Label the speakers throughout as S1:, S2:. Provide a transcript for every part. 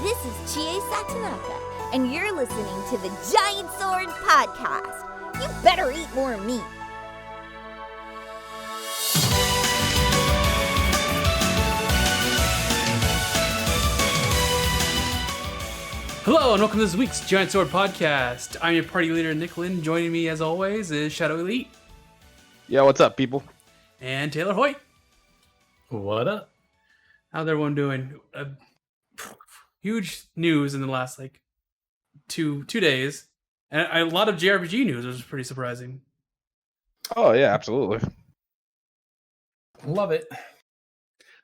S1: This is Chie Satonaka, and you're listening to the Giant Sword Podcast. You better eat more meat.
S2: Hello and welcome to this week's Giant Sword Podcast. I'm your party leader, Nick Lynn. Joining me as always is Shadow Elite.
S3: Yeah, what's up, people?
S2: And Taylor Hoyt.
S4: What up?
S2: How's everyone doing? Huge news in the last two days, and a lot of JRPG news, which was pretty surprising.
S3: Oh yeah, absolutely.
S4: Love it.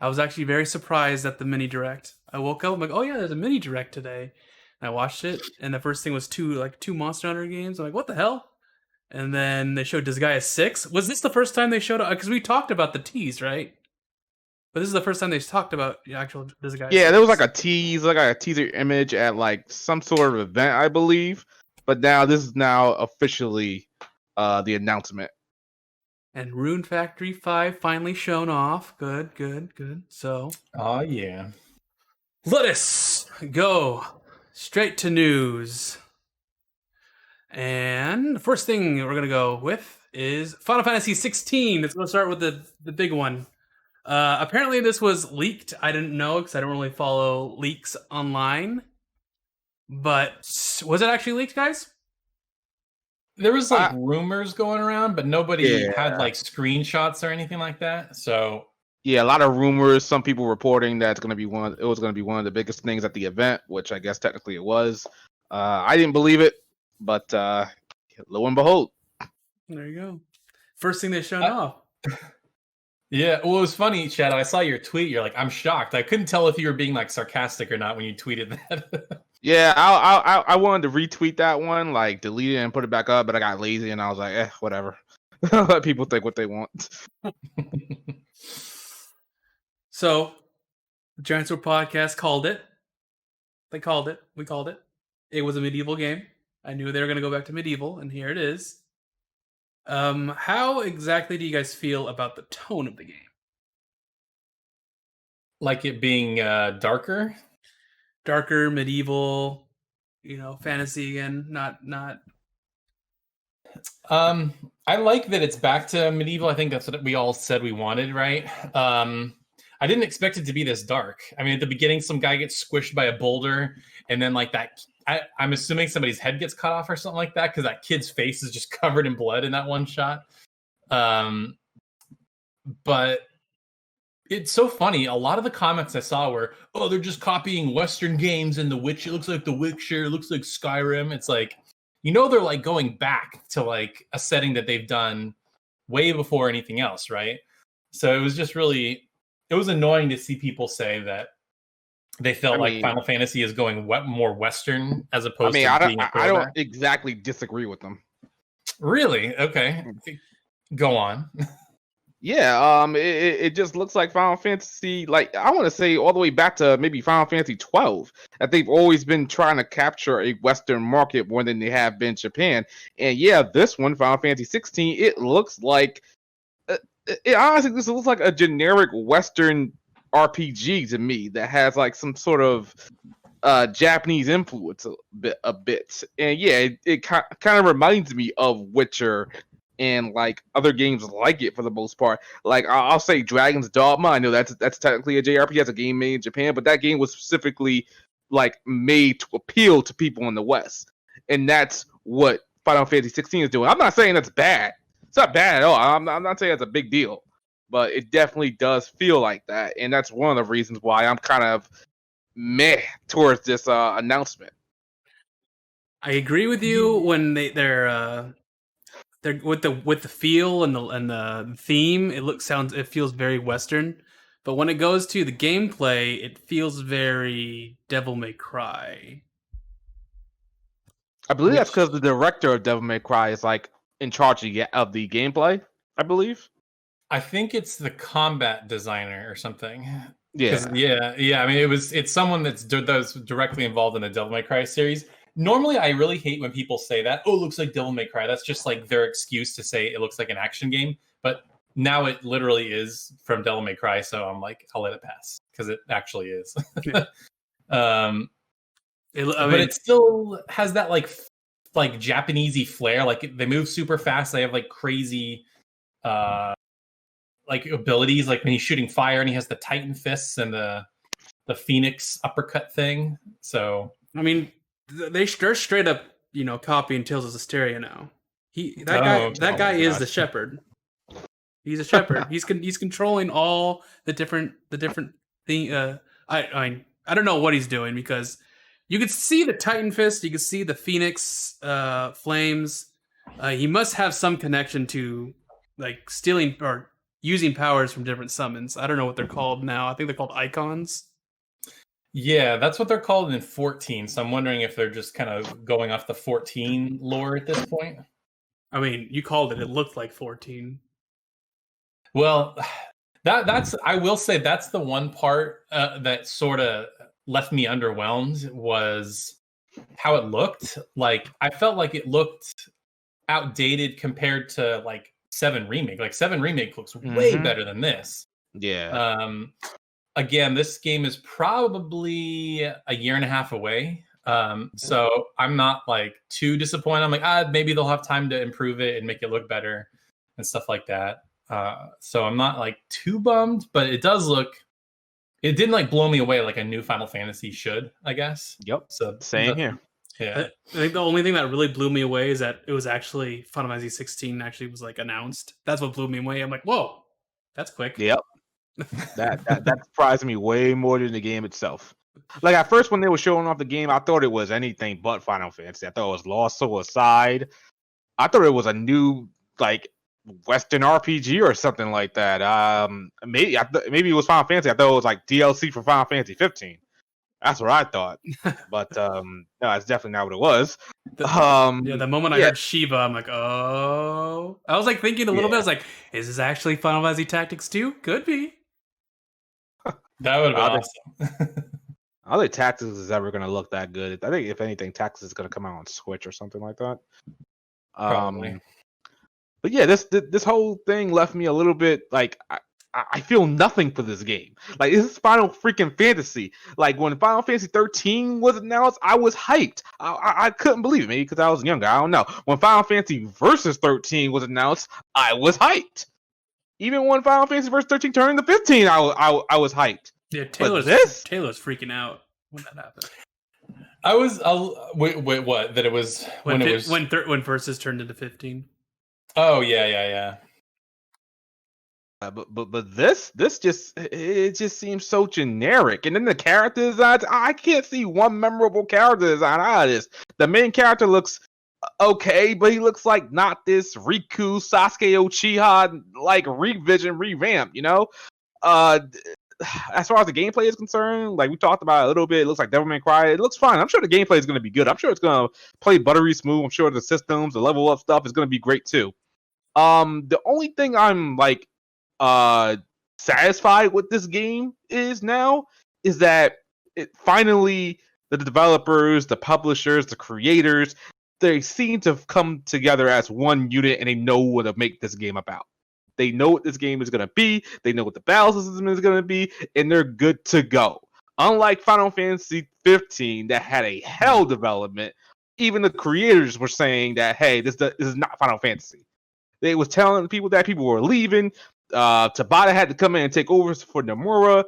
S2: I was actually very surprised at the mini direct. I woke up, I'm like, oh yeah, there's a mini direct today. And I watched it, and the first thing was two Monster Hunter games. I'm like, what the hell? And then they showed Disgaea 6. Was this the first time they showed up? Because we talked about the tease, right? But this is the first time they talked about the actual Disgaea 6.
S3: Yeah, there was like a teaser image at like some sort of event, I believe. But now this is now officially the announcement.
S2: And Rune Factory 5 finally shown off. Good. So,
S4: Oh yeah.
S2: let us go straight to news. And the first thing we're going to go with is Final Fantasy XVI. Let's go start with the big one. Apparently this was leaked. I didn't know because I don't really follow leaks online. But was it actually leaked, guys?
S4: There was rumors going around, but nobody had like screenshots or anything like that. So
S3: yeah, a lot of rumors. Some people reporting that it was going to be one of the biggest things at the event, which I guess technically it was. I didn't believe it, but lo and behold,
S2: there you go. First thing they showed off.
S4: yeah, well, it was funny, Chad. I saw your tweet. You're like, I'm shocked. I couldn't tell if you were being like sarcastic or not when you tweeted that.
S3: yeah, I wanted to retweet that one, like delete it and put it back up, but I got lazy and I was like, whatever. Let people think what they want.
S2: So, the Giant Sword Podcast called it. They called it. We called it. It was a medieval game. I knew they were going to go back to medieval, and here it is. How exactly do you guys feel about the tone of the game?
S4: Like it being darker?
S2: Darker, medieval, fantasy again, not...
S4: I like that it's back to medieval. I think that's what we all said we wanted, right? I didn't expect it to be this dark. I mean, at the beginning, some guy gets squished by a boulder, and then like that, I'm assuming somebody's head gets cut off or something like that, because that kid's face is just covered in blood in that one shot. But it's so funny. A lot of the comments I saw were, oh, they're just copying Western games and it looks like The Witcher, it looks like Skyrim. It's like, they're like going back to like a setting that they've done way before anything else, right? So it was just really... It was annoying to see people say that they felt like Final Fantasy is going more Western as opposed to being a throwback.
S3: I don't exactly disagree with them.
S4: Really? Okay. Go on.
S3: Yeah, it just looks like Final Fantasy, like I want to say all the way back to maybe Final Fantasy 12, that they've always been trying to capture a Western market more than they have been Japan. And yeah, this one, Final Fantasy 16, it looks like... It honestly, this looks like a generic Western RPG to me that has like some sort of Japanese influence a bit. And yeah, it kind of reminds me of Witcher and like other games like it for the most part. Like I'll say Dragon's Dogma. I know that's technically a JRPG, that's a game made in Japan, but that game was specifically like made to appeal to people in the West, and that's what Final Fantasy 16 is doing. I'm not saying that's bad. It's not bad at all. I'm not saying it's a big deal, but it definitely does feel like that, and that's one of the reasons why I'm kind of meh towards this announcement.
S2: I agree with you when they're with the feel and the theme. It feels very Western, but when it goes to the gameplay, it feels very Devil May Cry.
S3: I believe that's because the director of Devil May Cry is like in charge of the gameplay, I believe.
S4: I think it's the combat designer or something.
S3: Yeah.
S4: Yeah. I mean, it's someone that was directly involved in the Devil May Cry series. Normally, I really hate when people say that, oh, it looks like Devil May Cry. That's just like their excuse to say it looks like an action game. But now it literally is from Devil May Cry, so I'm like, I'll let it pass because it actually is. But it still has that like Japanesey flair. Like they move super fast. They have like crazy like abilities. Like when he's shooting fire and he has the Titan fists and the Phoenix uppercut thing. So
S2: I mean, they're straight up, copying Tales of Hysteria now. That guy is the shepherd. He's a shepherd. He's controlling all the different thing. I don't know what he's doing, because you could see the Titan fist, you could see the Phoenix flames. He must have some connection to like stealing or using powers from different summons. I don't know what they're called now. I think they're called icons.
S4: Yeah, that's what they're called in 14. So I'm wondering if they're just kind of going off the 14 lore at this point.
S2: I mean, you called it. It looked like 14.
S4: Well, that's I will say that's the one part that sort of left me underwhelmed, was how it looked. Like I felt like it looked outdated compared to like 7 Remake. Like 7 Remake looks way better than this.
S3: Yeah.
S4: Again, this game is probably a year and a half away. So I'm not like too disappointed. I'm like, maybe they'll have time to improve it and make it look better and stuff like that. So I'm not like too bummed, but it didn't like blow me away like a new Final Fantasy should, I guess.
S3: Yep.
S4: So
S3: same here.
S4: Yeah.
S2: I think the only thing that really blew me away is that it was actually Final Fantasy 16 actually was like announced. That's what blew me away. I'm like, whoa, that's quick.
S3: Yep. that surprised me way more than the game itself. Like at first when they were showing off the game, I thought it was anything but Final Fantasy. I thought it was Lost Soul Aside. I thought it was a new like Western RPG or something like that. Maybe it was Final Fantasy. I thought it was like DLC for Final Fantasy 15. That's what I thought. But no, that's definitely not what it was.
S2: The moment I heard Shiva, I'm like, oh. I was like thinking a little bit. I was like, is this actually Final Fantasy Tactics 2? Could be.
S4: That would have been awesome.
S3: I don't think Tactics is ever going to look that good. I think if anything, Tactics is going to come out on Switch or something like that.
S4: Probably.
S3: But yeah, this whole thing left me a little bit like I feel nothing for this game. Like this is Final freaking Fantasy. Like when Final Fantasy 13 was announced, I was hyped. I couldn't believe it, maybe because I was younger. I don't know. When Final Fantasy Versus 13 was announced, I was hyped. Even when Final Fantasy Versus 13 turned to 15, I was hyped.
S2: Yeah, Taylor's freaking out when that happened.
S4: Wait, what? That it was
S2: when Versus turned into 15.
S4: Oh yeah.
S3: But this just seems so generic. And then the character designs, I can't see one memorable character design out of this. The main character looks okay, but he looks like not this Riku, Sasuke Uchiha like revamp, you know? As far as the gameplay is concerned, like we talked about it a little bit, it looks like Devil May Cry. It looks fine. I'm sure the gameplay is going to be good. I'm sure it's going to play buttery smooth. I'm sure the systems, the level up stuff is going to be great too. The only thing I'm like satisfied with this game is that it finally, the developers, the publishers, the creators, they seem to have come together as one unit and they know what to make this game about. They know what this game is going to be. They know what the battle system is going to be, and they're good to go. Unlike Final Fantasy 15 that had a hell development, even the creators were saying that, hey, this is not Final Fantasy. They was telling people that people were leaving. Tabata had to come in and take over for Nomura.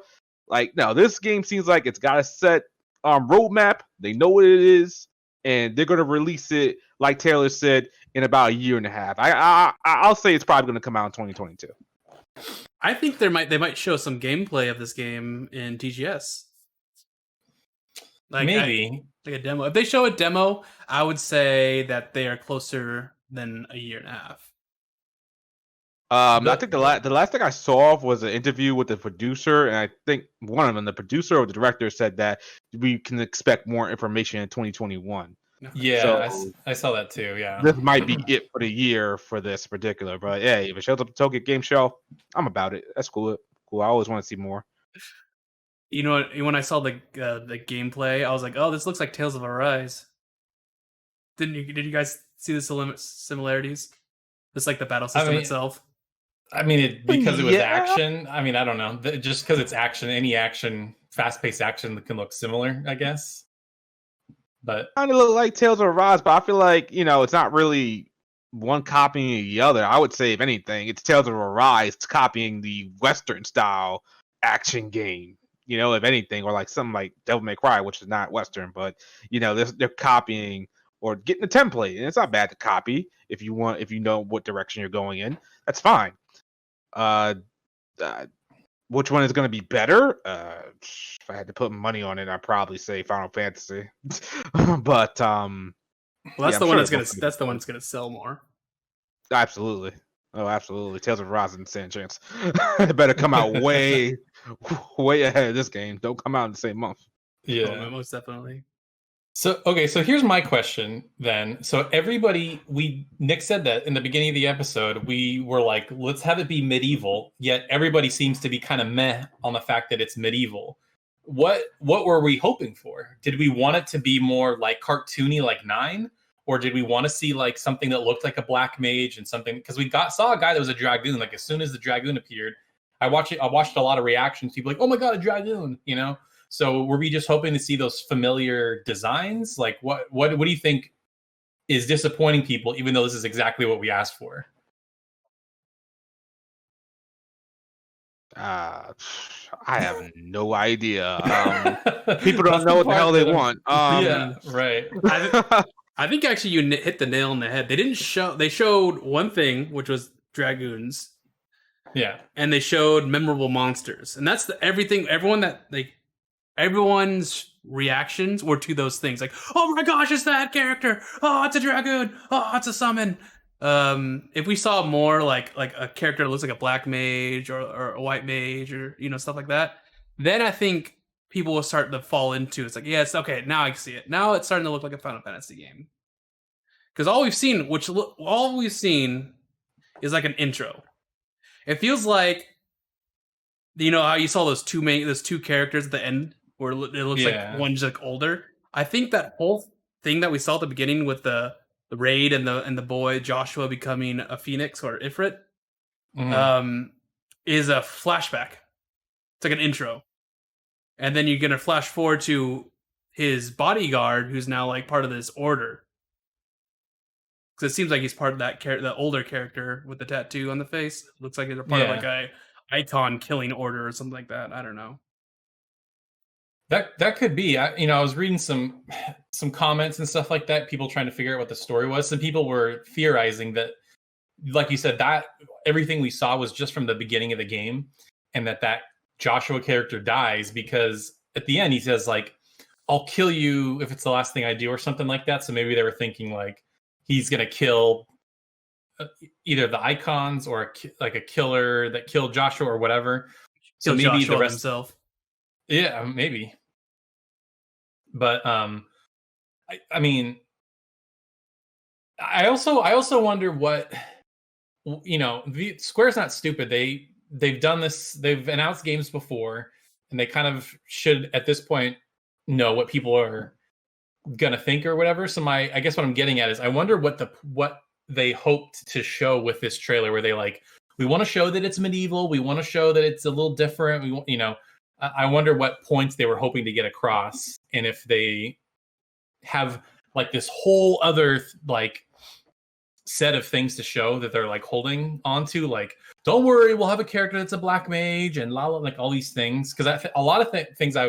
S3: Like, no, this game seems like it's got a set roadmap. They know what it is, and they're going to release it, like Taylor said, in about a year and a half. I'll say it's probably going to come out in 2022.
S2: I think they might show some gameplay of this game in TGS.
S4: Maybe
S2: like a demo. If they show a demo, I would say that they are closer than a year and a half.
S3: I think the last thing I saw was an interview with the producer, and I think one of them, the producer or the director, said that we can expect more information in 2021.
S4: Yeah, so, I saw that too. Yeah,
S3: this might be it for the year for this particular. But yeah, if it shows up at the Tokyo Game Show, I'm about it. That's cool. Cool. I always want to see more.
S2: You know what? When I saw the gameplay, I was like, "Oh, this looks like Tales of Arise." Did you guys see the similarities? Just like the battle system itself.
S4: I mean, because it was action. I mean, I don't know. Just because it's action, any action, fast-paced action can look similar, I guess. But
S3: kind of look like Tales of Arise, but I feel like it's not really one copying the other. I would say, if anything, it's Tales of Arise copying the Western style action game. If anything, or like something like Devil May Cry, which is not Western, but they're copying or getting a template, and it's not bad to copy if you know what direction you're going in. That's fine. Which one is going to be better? If I had to put money on it, I'd probably say Final Fantasy. But
S2: well, that's
S3: yeah,
S2: the
S3: I'm
S2: one
S3: sure
S2: that's the one that's gonna sell more.
S3: Absolutely. Oh, absolutely. Tales of Arise and stand a chance. It better come out way ahead of this game. Don't come out in the same month.
S4: yeah,
S2: Oh, most definitely.
S4: So here's my question then. So Nick said that in the beginning of the episode, we were like, let's have it be medieval, yet everybody seems to be kind of meh on the fact that it's medieval. What were we hoping for? Did we want it to be more like cartoony like 9? Or did we want to see like something that looked like a black mage and something? Because we saw a guy that was a dragoon. Like as soon as the dragoon appeared, I watched a lot of reactions. People like, oh my god, a dragoon, So were we just hoping to see those familiar designs? Like what do you think is disappointing people, even though this is exactly what we asked for?
S3: I have no idea. People don't know what the hell they want.
S4: Yeah, right.
S2: I think actually you hit the nail on the head. They showed one thing, which was dragoons.
S4: Yeah.
S2: And they showed memorable monsters. And that's everyone's reactions were to those things. Like, oh my gosh, it's that character. Oh, it's a dragoon. Oh, it's a summon. If we saw more like a character that looks like a black mage or a white mage or stuff like that, then I think people will start to fall into it's like, yeah, it's okay, now I can see it. Now it's starting to look like a Final Fantasy game. Because all we've seen is like an intro. It feels like how you saw those two characters at the end where it looks like one's like older. I think that whole thing that we saw at the beginning with the raid and the boy Joshua becoming a phoenix or Ifrit is a flashback. It's like an intro. And then you're going to flash forward to his bodyguard, who's now like part of this order. Because it seems like he's part of the older character with the tattoo on the face. It looks like they're part of like a icon killing order or something like that. I don't know.
S4: That could be. I was reading some comments and stuff like that. People trying to figure out what the story was. Some people were theorizing that, like you said, that everything we saw was just from the beginning of the game, and that Joshua character dies because at the end he says like, I'll kill you if it's the last thing I do or something like that. So maybe they were thinking like he's going to kill either the icons or like a killer that killed Joshua or whatever. So maybe
S2: Joshua
S4: the rest
S2: himself.
S4: Yeah, maybe. But I mean, I also wonder what Square's not stupid. They've done this. They've announced games before, and they kind of should at this point know what people are gonna think or whatever. So I guess what I'm getting at is I wonder what they hoped to show with this trailer, where they like, we want to show that it's medieval, we want to show that it's a little different. I wonder what points they were hoping to get across, and if they have like this whole other like set of things to show that they're like holding on to, like, don't worry, we'll have a character that's a black mage and like all these things. Because a lot of things I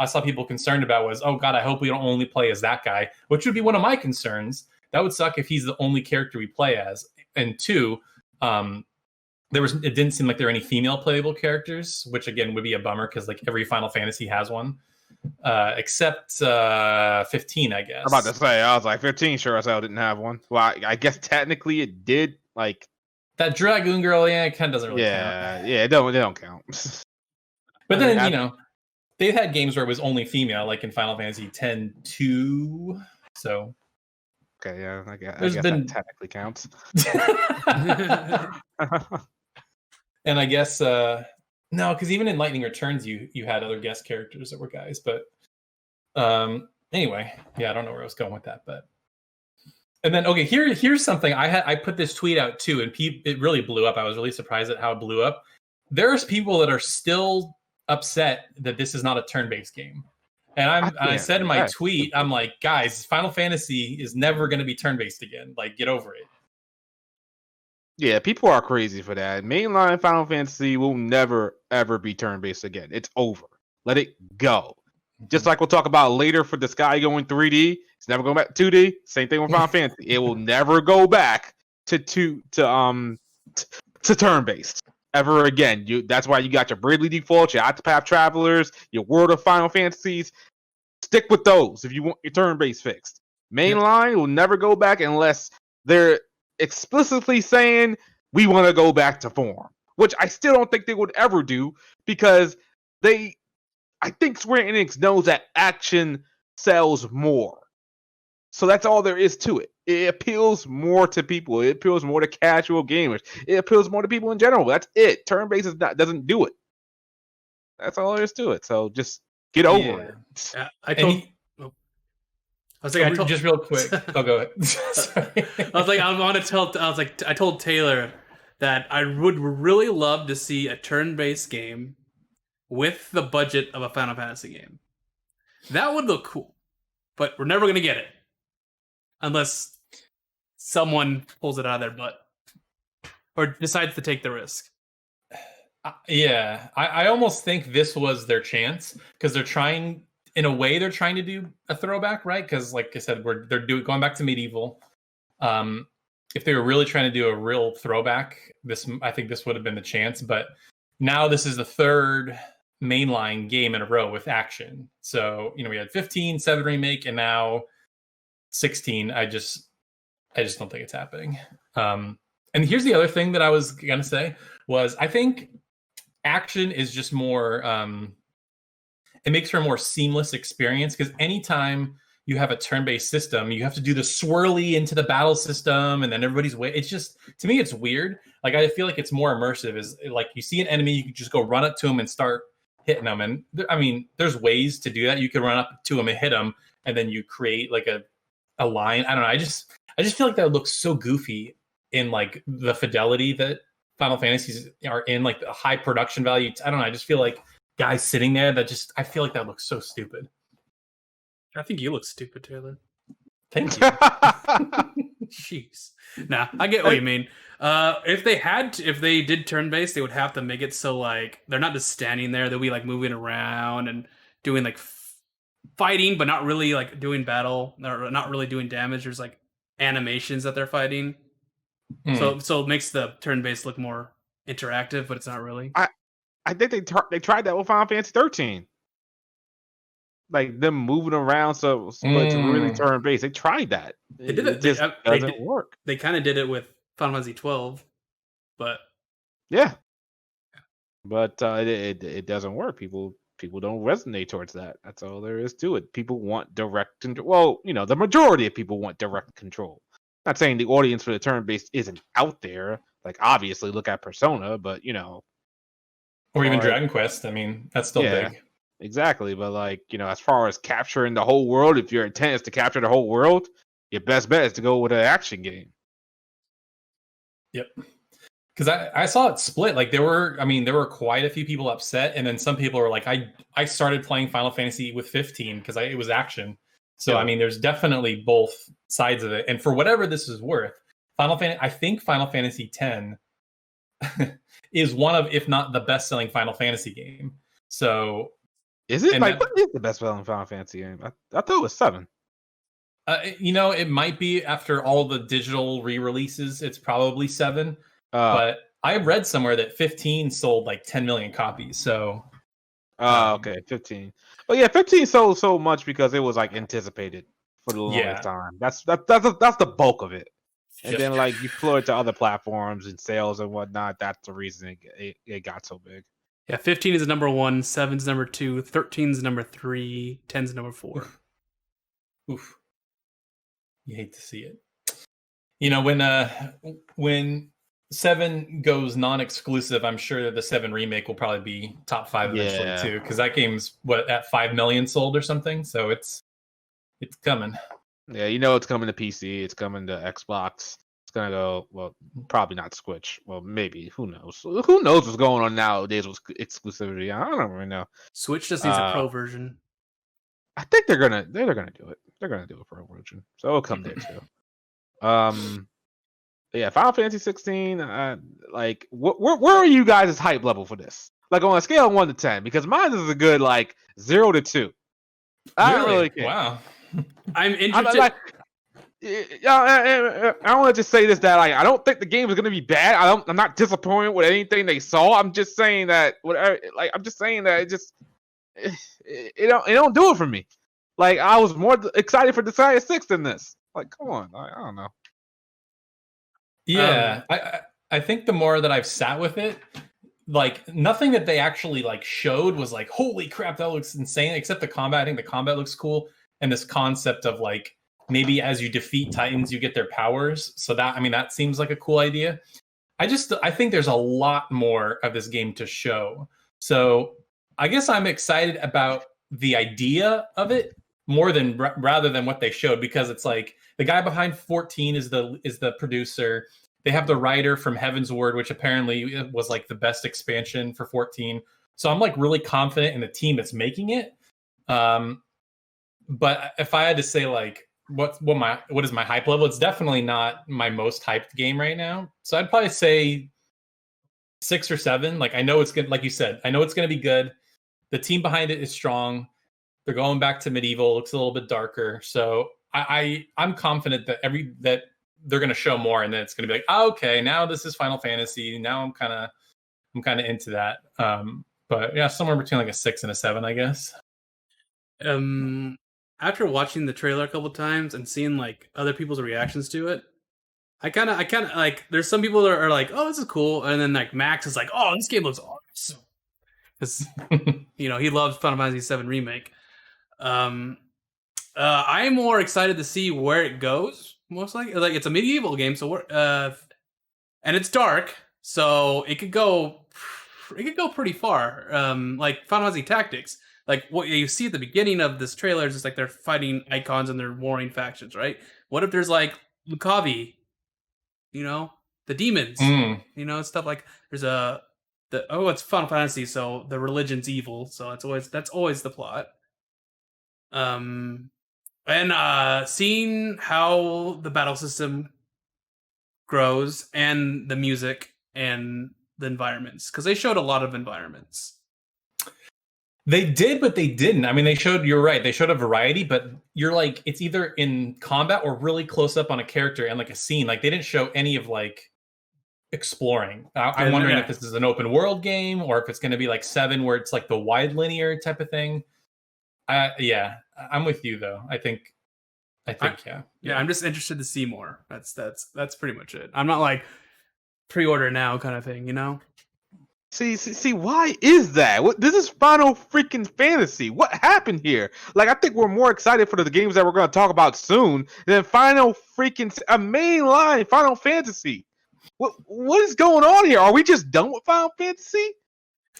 S4: saw people concerned about was, oh god, I hope we don't only play as that guy, which would be one of my concerns. That would suck if he's the only character we play as. And two, it didn't seem like there were any female playable characters, which again would be a bummer because like every Final Fantasy has one, except 15, I guess.
S3: I'm about to say, I was like 15 sure as hell didn't have one. Well, I guess technically it did. Like
S4: that Dragoon girl, yeah, it kind of doesn't really count.
S3: Yeah, they don't count.
S4: But then they've had games where it was only female, like in Final Fantasy X-2. So
S3: okay, yeah, I guess that technically counts.
S4: And I guess no, because even in Lightning Returns, you had other guest characters that were guys. But anyway, yeah, I don't know where I was going with that, but. And then okay, here's something I put this tweet out too, and it really blew up. I was really surprised at how it blew up. There's people that are still upset that this is not a turn-based game. And I
S3: can't.
S4: said in my
S3: That's
S4: tweet,
S3: stupid.
S4: I'm like, guys, Final Fantasy is never going to be turn-based again. Like, get over it.
S3: Yeah, people are crazy for that. Mainline Final Fantasy will never ever be turn-based again. It's over. Let it go. Just like we'll talk about later for Disgaea going 3D, it's never going back to 2D. Same thing with Final Fantasy. It will never go back to turn-based ever again. That's why you got your Bravely Default, your Octopath Travelers, your World of Final Fantasies. Stick with those if you want your turn-based fixed. Mainline will never go back unless they're explicitly saying we want to go back to form, which I still don't think they would ever do because I think Square Enix knows that action sells more. So that's all there is to it. It appeals more to people. It appeals more to casual gamers. It appeals more to people in general. That's it. Turn-based doesn't do it. That's all there is to it. So just get over it.
S2: Yeah, I told
S4: just real quick. Oh, go ahead. Sorry.
S2: I told Taylor that I would really love to see a turn-based game with the budget of a Final Fantasy game. That would look cool, but we're never gonna get it unless someone pulls it out of their butt or decides to take the risk.
S4: Yeah, I almost think this was their chance because they're trying to do a throwback, right? Because like I said, they're going back to medieval. If they were really trying to do a real throwback, I think this would have been the chance. But now this is the third mainline game in a row with action. So we had 15, 7 remake, and now 16. I just don't think it's happening. And here's the other thing that I was gonna say was I think action is just more it makes for a more seamless experience because anytime you have a turn-based system, you have to do the swirly into the battle system and then everybody's way. It's just, to me, it's weird. Like, I feel like it's more immersive. Is like you see an enemy, you can just go run up to him and start hitting them. And there's ways to do that. You can run up to him and hit him, and then you create like a line. I don't know. I just feel like that looks so goofy in like the fidelity that Final Fantasies are in, like the high production value. I don't know. I just feel like guys sitting there I feel like that looks so stupid.
S2: I think you look stupid, Taylor.
S4: Thank you.
S2: Jeez. Nah, I get what you mean. If they did turn-based, they would have to make it so like they're not just standing there. They'll be like moving around and doing like fighting, but not really like doing battle. Or not really doing damage. There's like animations that they're fighting. So it makes the turn-based look more interactive, but it's not really.
S3: I think they tried that with Final Fantasy 13. Like them moving around, so it's really turn-based. They tried that.
S2: They did it.
S3: It just doesn't work.
S2: They kind of did it with Final Fantasy 12, but
S3: yeah, but it doesn't work. People don't resonate towards that. That's all there is to it. People want direct control. Well, the majority of people want direct control. Not saying the audience for the turn-based isn't out there. Like obviously, look at Persona, but
S4: or even Dragon Quest. That's still big.
S3: Exactly, but as far as capturing the whole world, if your intent is to capture the whole world, your best bet is to go with an action game.
S4: Yep. Because I saw it split. Like there were quite a few people upset, and then some people were like, I started playing Final Fantasy with 15 because it was action. So there's definitely both sides of it, and for whatever this is worth, I think Final Fantasy X is one of, if not the best-selling Final Fantasy game. So.
S3: Is it what is the best selling Final Fantasy game? I thought it was 7.
S4: It might be after all the digital re-releases. It's probably 7. But I read somewhere that 15 sold like 10 million copies. So.
S3: Okay, 15. Well, yeah, 15 sold so much because it was like anticipated for the longest time. That's the bulk of it. And then you flow it to other platforms and sales and whatnot. That's the reason it got so big.
S2: Yeah, 15 is number 1, 7's number 2, 13's number 3, 10's number 4.
S4: Oof. You hate to see it. When 7 goes non-exclusive, I'm sure the 7 remake will probably be top 5 eventually too, because that game's at 5 million sold or something. So it's coming.
S3: Yeah, it's coming to PC. It's coming to Xbox. Gonna go, well, probably not Switch. Well, maybe. Who knows? Who knows what's going on nowadays with exclusivity? I don't really know.
S2: Switch just needs a pro version.
S3: I think they're gonna do it. They're gonna do it for Evolution, so it'll come there too. Yeah, Final Fantasy 16. Like, where are you guys' hype level for this? Like on a scale of 1 to 10, because mine is a good like 0 to 2. I don't really care.
S4: Wow.
S2: I'm interested.
S3: I want to just say this, that like I don't think the game is gonna be bad. I'm not disappointed with anything they saw. I'm just saying that it don't do it for me. Like I was more excited for Disgaea 6 than this. Like, come on, I don't know.
S4: Yeah, I think the more that I've sat with it, like nothing that they actually like showed was like, holy crap, that looks insane. Except the combat. I think the combat looks cool, and this concept of like maybe as you defeat Titans, you get their powers. So that seems like a cool idea. I think there's a lot more of this game to show. So I guess I'm excited about the idea of it more than rather than what they showed, because it's like the guy behind 14 is the producer. They have the writer from Heaven's Word, which apparently was like the best expansion for 14. So I'm like really confident in the team that's making it. But if I had to say like what is my hype level, it's definitely not my most hyped game right now. So I'd probably say 6 or 7. Like I know it's good, like you said, I know it's going to be good. The team behind it is strong. They're going back to medieval. It looks a little bit darker. So I'm confident that that they're going to show more, and then it's going to be like, oh, okay, now this is Final Fantasy. Now I'm kind of into that. But yeah, somewhere between like a 6 and a 7, I guess.
S2: After watching the trailer a couple times and seeing like other people's reactions to it, I kind of like. There's some people that are like, "Oh, this is cool," and then like Max is like, "Oh, this game looks awesome," because he loves Final Fantasy VII Remake. I'm more excited to see where it goes. Most likely, like it's a medieval game, so and it's dark, so it could go pretty far. Like Final Fantasy Tactics. Like what you see at the beginning of this trailer is just like they're fighting icons and they're warring factions, right? What if there's like Lucavi, the demons, stuff like there's it's Final Fantasy, so the religion's evil, so that's always the plot. And seeing how the battle system grows and the music and the environments, because they showed a lot of environments.
S4: They did, but they didn't. I mean, you're right. They showed a variety, but you're like, it's either in combat or really close up on a character and like a scene. Like they didn't show any of like exploring. I'm wondering if this is an open world game or if it's going to be like 7 where it's like the wide linear type of thing. Yeah, I'm with you though. I think yeah.
S2: I'm just interested to see more. That's pretty much it. I'm not like pre-order now kind of thing,
S3: See, why is that? This is Final freaking Fantasy. What happened here? Like, I think we're more excited for the games that we're going to talk about soon than Final freaking a mainline Final Fantasy. What is going on here? Are we just done with Final Fantasy?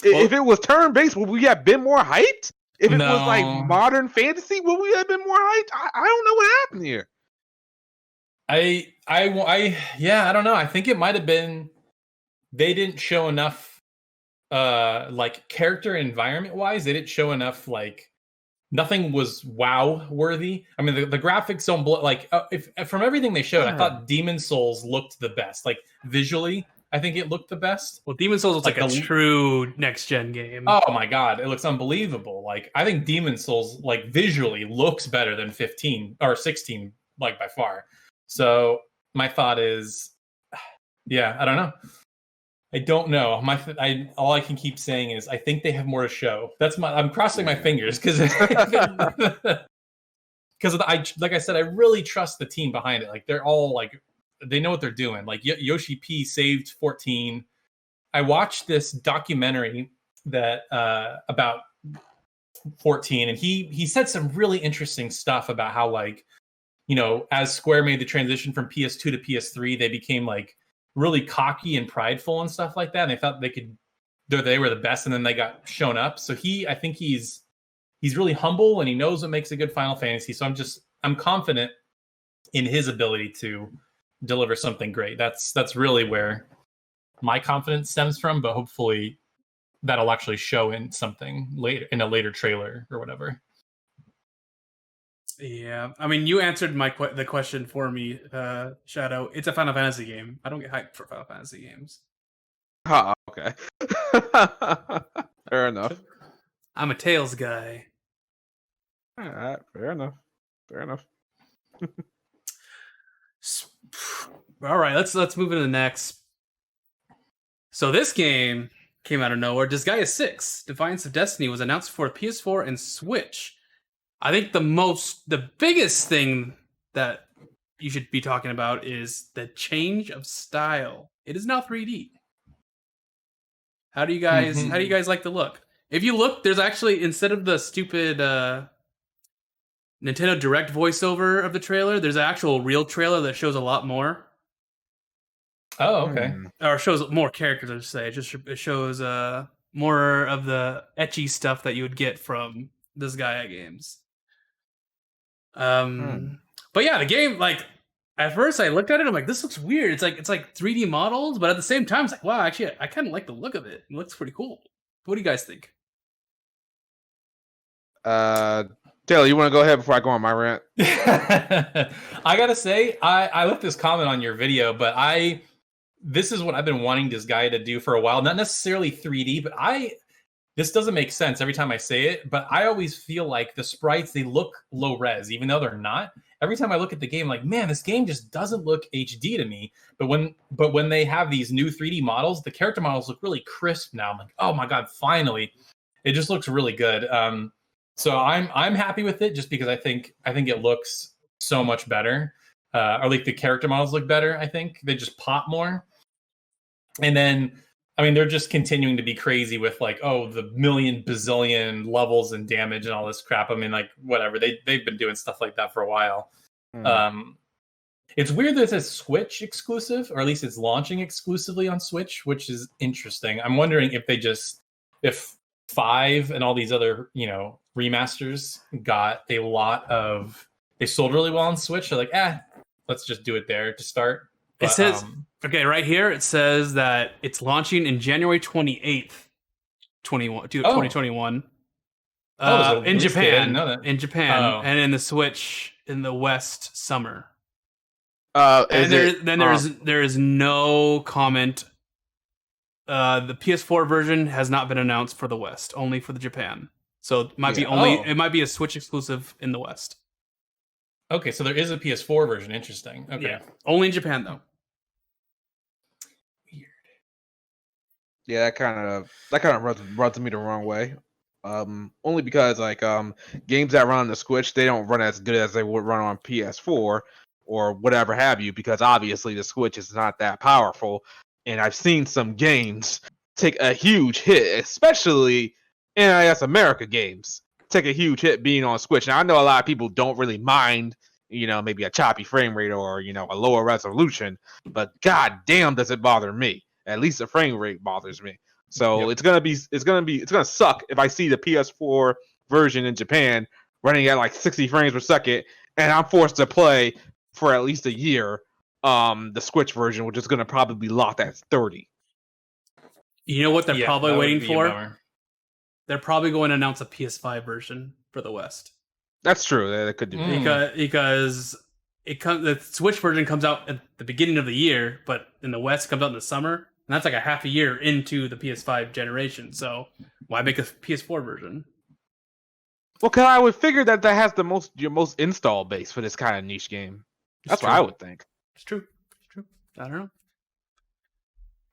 S3: If it was turn-based, would we have been more hyped? If it was like modern fantasy, would we have been more hyped? I don't know what happened here.
S4: I don't know. I think it might have been they didn't show enough like character environment wise. They didn't show enough, like nothing was wow worthy. I mean the graphics don't like if from everything they showed, I thought Demon Souls looked the best. Like visually, I think it looked the best.
S2: Well, Demon Souls looks like a true next gen game.
S4: Oh my god, it looks unbelievable. Like I think Demon Souls like visually looks better than 15 or 16 like by far. So my thought is I don't know. I don't know. All I can keep saying is I think they have more to show. I'm crossing my fingers because like I said, I really trust the team behind it. Like they're all like they know what they're doing. Like Yoshi P saved 14. I watched this documentary that about 14, and he said some really interesting stuff about how like as Square made the transition from PS2 to PS3, they became like really cocky and prideful and stuff like that. And they thought they were the best, and then they got shown up. So I think he's really humble and he knows what makes a good Final Fantasy. So I'm confident in his ability to deliver something great. That's really where my confidence stems from, but hopefully that'll actually show in something later, in a later trailer or whatever.
S2: Yeah, I mean, you answered the question for me, Shadow. It's a Final Fantasy game. I don't get hyped for Final Fantasy games.
S3: Oh, okay. Fair enough.
S2: I'm a Tales guy.
S3: All right, fair enough. Fair enough.
S2: All right, let's move into the next. So this game came out of nowhere. Disgaea 6: Defiance of Destiny was announced for PS4 and Switch. I think the biggest thing that you should be talking about is the change of style. It is now 3D. How do you guys like the look? If you look, there's actually, instead of the stupid Nintendo Direct voiceover of the trailer, there's an actual real trailer that shows a lot more.
S4: Oh, okay.
S2: Or shows more characters, I should say. It shows more of the ecchi stuff that you would get from Disgaea games. But yeah, the game, like, at first I looked at it, I'm like, this looks weird. It's like 3D models, but at the same time, it's like, wow, actually, I kind of like the look of it. It looks pretty cool. What do you guys think?
S3: Taylor, you want to go ahead before I go on my rant?
S4: I gotta say, I left this comment on your video, but this is what I've been wanting Disgaea to do for a while. Not necessarily 3D, but this doesn't make sense every time I say it, but I always feel like the sprites, they look low res, even though they're not. Every time I look at the game, like, man, this game just doesn't look HD to me. But when they have these new 3D models, the character models look really crisp now. I'm like, oh my god, finally! It just looks really good. So I'm happy with it, just because I think it looks so much better. Or like the character models look better. I think they just pop more. And then, I mean, they're just continuing to be crazy with, like, oh, the million bazillion levels and damage and all this crap. I mean, like, whatever. They've been doing stuff like that for a while. It's weird that it's a Switch exclusive, or at least it's launching exclusively on Switch, which is interesting. I'm wondering if 5 and all these other, remasters got a lot of, they sold really well on Switch. They're like, let's just do it there to start. But,
S2: it says, okay, right here, it says that it's launching in January 28th, 2021. In Japan. I didn't know that. In Japan, and in the Switch in the West summer. There is no comment. The PS4 version has not been announced for the West, only for the Japan. So it might be a Switch exclusive in the West.
S4: Okay, so there is a PS4 version. Interesting. Okay,
S2: yeah. Only in Japan though.
S4: Weird.
S3: Yeah, that kind of rubs me the wrong way. Only because games that run on the Switch, they don't run as good as they would run on PS4 or whatever have you, because obviously the Switch is not that powerful. And I've seen some games take a huge hit, especially NIS America games, take a huge hit being on Switch. Now, I know a lot of people don't really mind, maybe a choppy frame rate or, a lower resolution, but god damn does it bother me. At least the frame rate bothers me. So It's gonna suck if I see the PS4 version in Japan running at like 60 frames per second, and I'm forced to play for at least a year the Switch version, which is gonna probably be locked at 30.
S2: You know what they're probably waiting for? They're probably going to announce a PS5 version for the West.
S3: That's true. They could do that.
S2: Because the Switch version comes out at the beginning of the year, but in the West it comes out in the summer, and that's like a half a year into the PS5 generation. So why make a PS4 version?
S3: Well, because I would figure that has your most install base for this kind of niche game. That's what I would think.
S2: It's true. I don't know.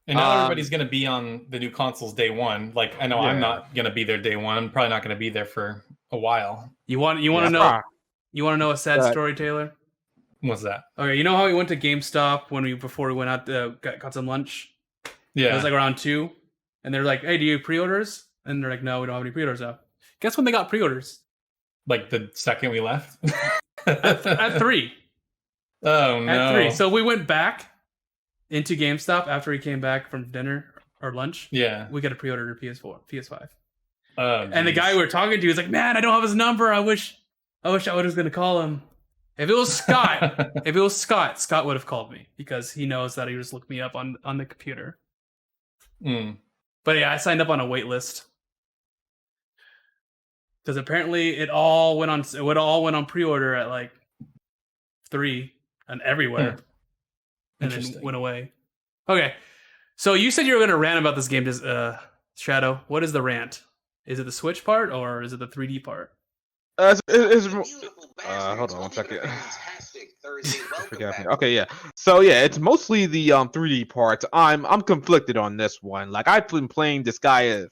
S4: And now everybody's going to be on the new consoles day one. Like, I know I'm not going to be there day one. I'm probably not going to be there for a while.
S2: You want to know? You want to know a sad story, Taylor?
S4: What's that?
S2: Okay, you know how we went to GameStop before we went out got some lunch? Yeah. It was like around 2, and they're like, "Hey, do you have pre-orders?" And they're like, "No, we don't have any pre-orders up." Guess when they got pre-orders?
S4: Like the second we left?
S2: at 3.
S4: Oh no!
S2: At 3. So we went back into GameStop after we came back from dinner or lunch.
S4: Yeah.
S2: We got a pre-order to PS5. And the guy we were talking to was like, "Man, I don't have his number. I wish I was going to call him. If it was Scott, Scott would have called me because he knows that he just looked me up on the computer." But yeah, I signed up on a wait list. Because apparently it all went on pre-order at like 3 and everywhere, and then went away. Okay, so you said you were going to rant about this game, Shadow. What is the rant? Is it the Switch part or is it the 3D part?
S3: Hold on one second. Forgive me. Okay, yeah. So yeah, it's mostly the 3D part. I'm conflicted on this one. Like I've been playing Disgaea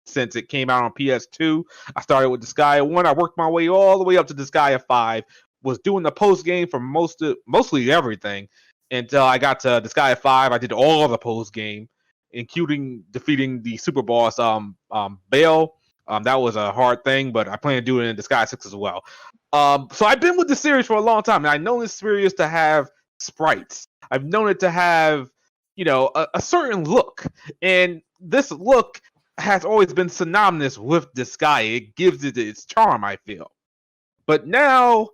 S3: since it came out on PS2. I started with Disgaea 1. I worked my way all the way up to Disgaea 5. Was doing the post game for mostly everything until I got to Disgaea 5. I did all of the post game, including defeating the super boss Bale. That was a hard thing, but I plan to do it in Disgaea 6 as well. So I've been with the series for a long time, and I know this series to have sprites. I've known it to have, a certain look, and this look has always been synonymous with Disgaea. It gives it its charm, I feel. But now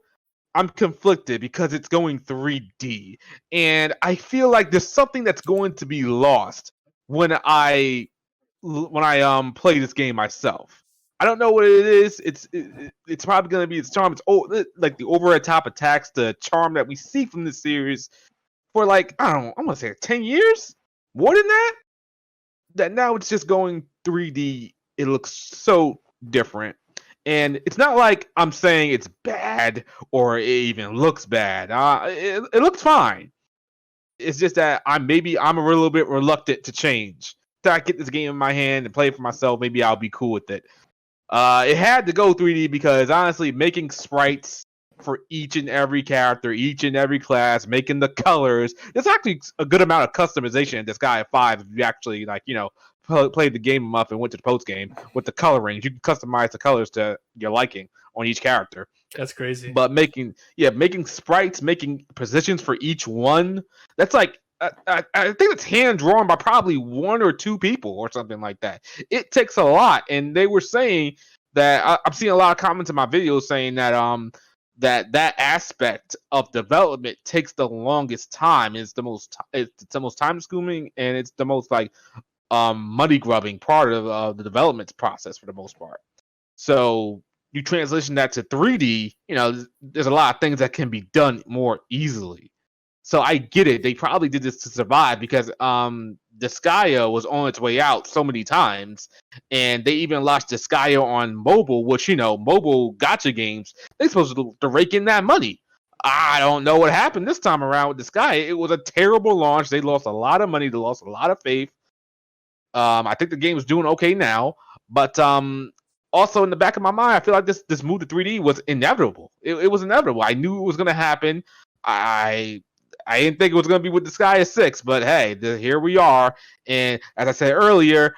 S3: I'm conflicted because it's going 3D, and I feel like there's something that's going to be lost when I play this game myself. I don't know what it is. It's probably going to be its charm. It's like the over the top attacks, the charm that we see from this series for like, I want to say 10 years, more than that. That now it's just going 3D. It looks so different, and it's not like I'm saying it's bad or it even looks bad. It looks fine. It's just that I'm a little bit reluctant to change. Till I get this game in my hand and play it for myself, maybe I'll be cool with it. It had to go 3D because honestly, making sprites for each and every character, each and every class, making the colors, there's actually a good amount of customization in Disgaea 5 if you actually played the game enough and went to the post game with the coloring. You can customize the colors to your liking on each character.
S2: That's crazy.
S3: But making sprites, making positions for each one, that's like I think it's hand drawn by probably 1 or 2 people or something like that. It takes a lot, and they were saying that I'm seeing a lot of comments in my videos saying that that aspect of development takes the longest time. It's the most time consuming, and it's the most money grubbing part of the development process for the most part. So you transition that to 3D, there's a lot of things that can be done more easily. So I get it. They probably did this to survive because Disgaea was on its way out so many times, and they even launched Disgaea on mobile, which, mobile gacha games, they're supposed to rake in that money. I don't know what happened this time around with Disgaea. It was a terrible launch. They lost a lot of money. They lost a lot of faith. I think the game is doing okay now, but also in the back of my mind, I feel like this move to 3D was inevitable. It was inevitable. I knew it was going to happen. I didn't think it was going to be with Disgaea 6, but hey, here we are. And as I said earlier,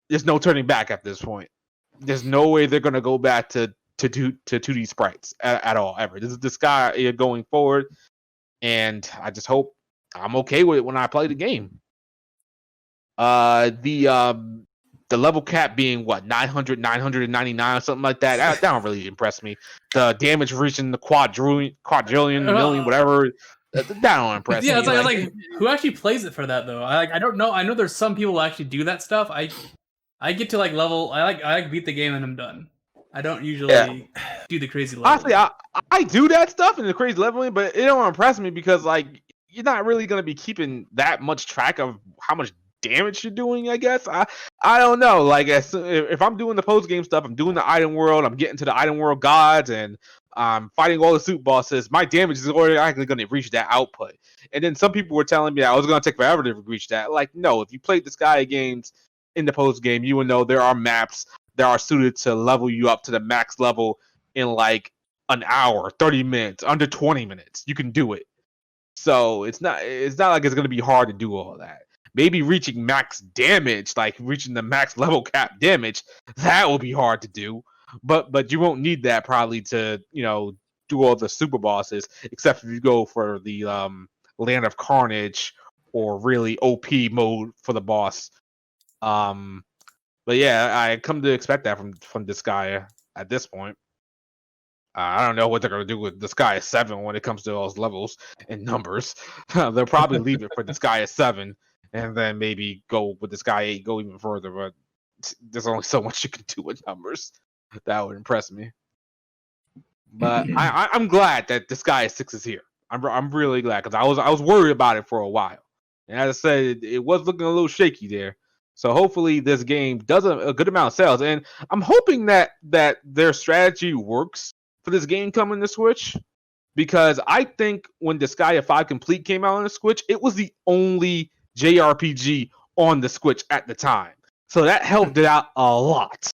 S3: there's no turning back at this point. There's no way they're going to go back to 2D sprites at all, ever. This is Disgaea going forward, and I just hope I'm okay with it when I play the game. The level cap being 999 or something like that. That don't really impress me. The damage reaching the quadrillion, million, whatever. That don't impress me.
S2: Yeah, it's like who actually plays it for that though? I don't know. I know there's some people who actually do that stuff. I get to level. I beat the game and I'm done. I don't usually do the crazy leveling.
S3: Honestly, I do that stuff in the crazy leveling, but it don't impress me because you're not really gonna be keeping that much track of how much damage you're doing, I guess. I don't know. If I'm doing the post game stuff, I'm doing the item world, I'm getting to the item world gods, and I'm fighting all the suit bosses, my damage is already actually going to reach that output. And then some people were telling me I was going to take forever to reach that. No, if you played Disgaea games in the post game, you will know there are maps that are suited to level you up to the max level in an hour, 30 minutes, under 20 minutes. You can do it. So it's not like it's going to be hard to do all that. Maybe reaching max damage, reaching the max level cap damage, that will be hard to do. But you won't need that probably to do all the super bosses, except if you go for the Land of Carnage or really OP mode for the boss. But yeah, I come to expect that from Disgaea at this point. I don't know what they're going to do with Disgaea 7 when it comes to those levels and numbers. They'll probably leave it for Disgaea 7 and then maybe go with Disgaea 8, go even further. But there's only so much you can do with numbers. That would impress me. But I'm glad that Disgaea 6 is here. I'm really glad because I was worried about it for a while, and as I said, it was looking a little shaky there. So hopefully this game does a good amount of sales, and I'm hoping that their strategy works for this game coming to Switch, because I think when Disgaea 5 Complete came out on the Switch, it was the only JRPG on the Switch at the time, so that helped it out a lot,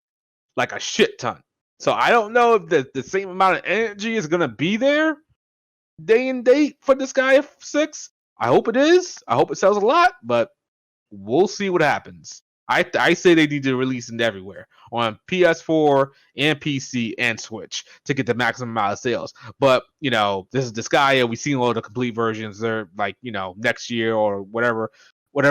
S3: like a shit ton. So I don't know if the same amount of energy is gonna be there day and date for Disgaea 6. I hope it is. I hope it sells a lot, but we'll see what happens. I say they need to release it everywhere on PS4 and PC and Switch to get the maximum amount of sales. But this is Disgaea. We've seen all the complete versions. They're like next year or whatever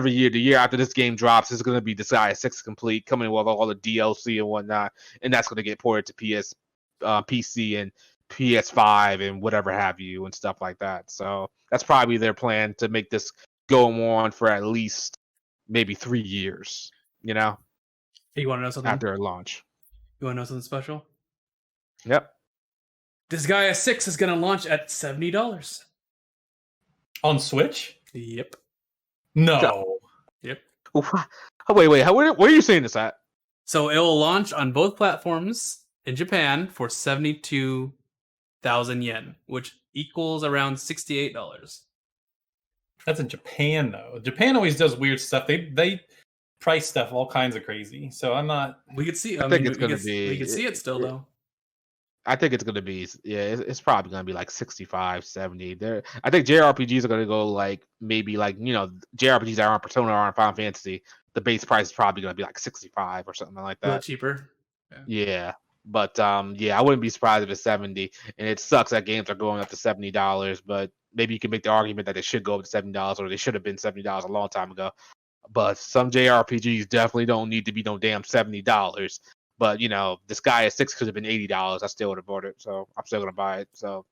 S3: year, the year after this game drops, is going to be Disgaea 6 Complete, coming with all the DLC and whatnot, and that's going to get ported to PC and PS5 and whatever have you and stuff like that. So that's probably their plan, to make this go on for at least maybe 3 years.
S2: Hey, you want to know something?
S3: After launch.
S2: You want to know something special?
S3: Yep.
S2: Disgaea 6 is going to launch at $70
S4: on Switch.
S2: Yep.
S4: No.
S2: Yep.
S3: Wait. Where are you saying this at?
S2: So it will launch on both platforms in Japan for 72,000 yen, which equals around $68.
S4: That's in Japan, though. Japan always does weird stuff. They price stuff all kinds of crazy. So I'm not.
S2: We could see.
S3: I think it's going to be.
S2: We could see it still, though.
S3: I think it's going to be. Yeah, it's probably going to be like 65, 70. I think JRPGs are going to go maybe JRPGs that aren't Persona or aren't Final Fantasy. The base price is probably going to be like 65 or something like that.
S2: A little cheaper.
S3: Yeah. But I wouldn't be surprised if it's 70. And it sucks that games are going up to $70. But maybe you can make the argument that they should go up to $70, or they should have been $70 a long time ago. But some JRPGs definitely don't need to be no damn $70. But Disgaea 6 could have been $80. I still would have bought it, so I'm still gonna buy it. So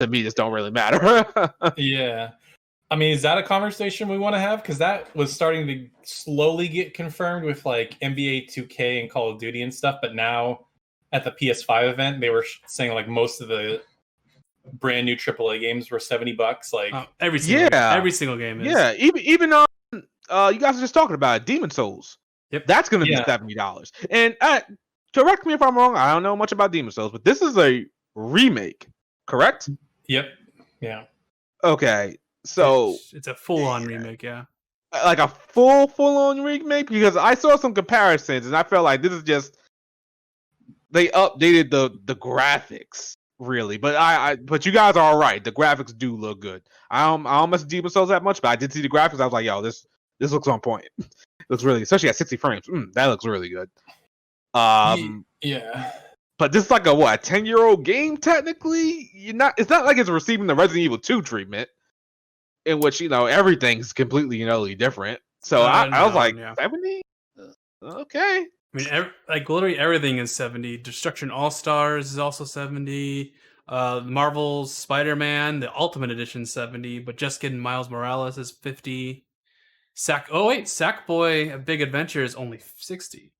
S3: to me, this don't really matter.
S4: Yeah, I mean, is that a conversation we want to have? Because that was starting to slowly get confirmed with NBA 2K and Call of Duty and stuff. But now at the PS5 event, they were saying most of the brand new AAA games were $70.
S2: Every single game is.
S3: Yeah, even on you guys are just talking about it, Demon Souls.
S2: Yep,
S3: that's going to be $70. And correct me if I'm wrong. I don't know much about Demon Souls, but this is a remake, correct?
S4: Yep. Yeah.
S3: Okay, so
S2: it's a full-on remake. Yeah,
S3: like a full-on remake, because I saw some comparisons and I felt like this is just they updated the graphics. Really, but you guys are all right. The graphics do look good. I don't mess with Demon Souls that much, but I did see the graphics. I was like, yo, this looks on point. It looks really, especially at 60 frames. That looks really good.
S4: Yeah.
S3: But this is like a 10-year-old game technically. It's not like it's receiving the Resident Evil 2 treatment, in which everything's completely different. So I was like, 70? Okay.
S2: I mean, literally everything is 70. Destruction All Stars is also 70. Marvel's Spider-Man, the Ultimate Edition, 70. But just getting Miles Morales is 50. Sackboy: A Big Adventure is only 60.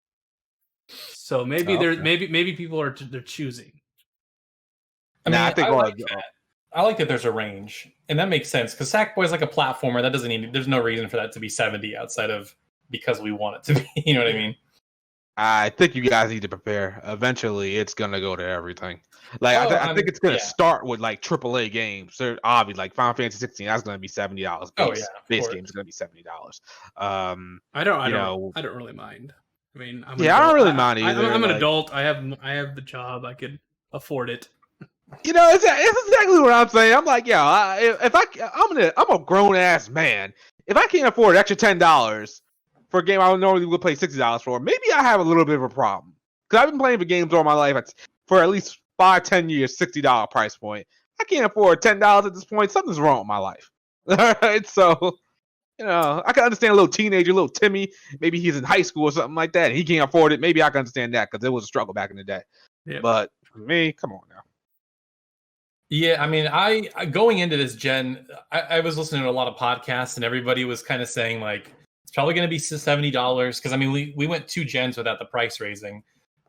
S2: So maybe maybe people they're choosing.
S4: I mean, I like that there's a range, and that makes sense because Sackboy is like a platformer that doesn't need. There's no reason for that to be 70 outside of because we want it to be. You know what I mean?
S3: I think you guys need to prepare. Eventually, it's gonna go to everything. I think it's gonna start with AAA games. So obviously, like Final Fantasy 16, that's gonna be $70. Base game is gonna be $70.
S2: I don't really mind. I mean,
S3: I don't really mind either.
S2: I'm an adult. I have the job. I could afford it.
S3: It's exactly what I'm saying. I'm like, I'm a grown ass man. If I can't afford an extra $10 for a game I would normally would pay $60 for, maybe I have a little bit of a problem. Because I've been playing for games all my life for at least 5-10 years, $60 price point. I can't afford $10 at this point. Something's wrong with my life. All right, so I can understand a little teenager, little Timmy. Maybe he's in high school or something like that, and he can't afford it. Maybe I can understand that because it was a struggle back in the day. Yep. But for me, come on now.
S4: Yeah, I mean, I going into this gen, I was listening to a lot of podcasts, and everybody was kind of saying it's probably going to be $70 because I mean we went 2 gens without the price raising,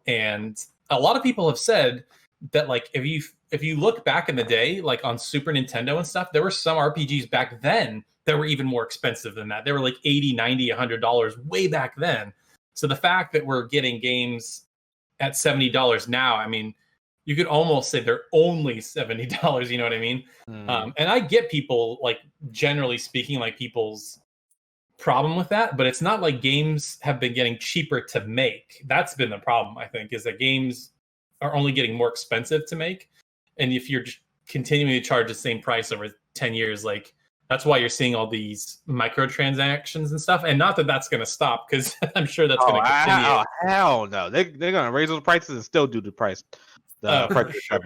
S4: and a lot of people have said that like if you look back in the day, like on Super Nintendo and stuff, there were some RPGs back then that were even more expensive than that. They were like $80, $90, $100 way back then. So the fact that we're getting games at $70 now, I mean, you could almost say they're only $70. You know what I mean? And I get people, like, generally speaking, like people's problem with that, but it's not like games have been getting cheaper to make. That's been the problem, I think, is that games are only getting more expensive to make. And if you're just continuing to charge the same price over 10 years, like, that's why you're seeing all these microtransactions and stuff. And not that that's going to stop, because I'm sure that's going to continue.
S3: Oh, hell no. They're going to raise those prices and still do the price.
S4: Sure.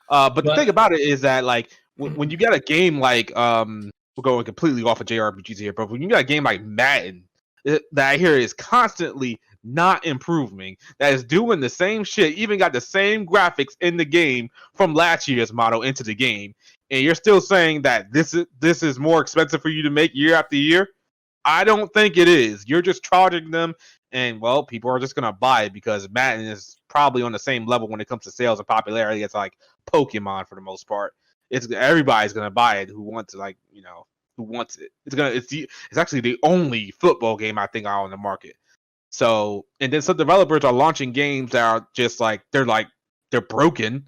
S3: But the thing about it is that, like, when you get a game like, we're going completely off of JRPGs here, but when you got a game like Madden that I hear is constantly not improving, that is doing the same shit, even got the same graphics in the game from last year's model into the game, and you're still saying that this is more expensive for you to make year after year, I don't think it is. You're just charging them, and, well, people are just going to buy it because Madden is probably on the same level when it comes to sales and popularity as, like, Pokemon for the most part. Everybody's gonna buy it who wants it, like, who wants it. It's actually the only football game I think out on the market. So, and then some developers are launching games that are just like they're broken.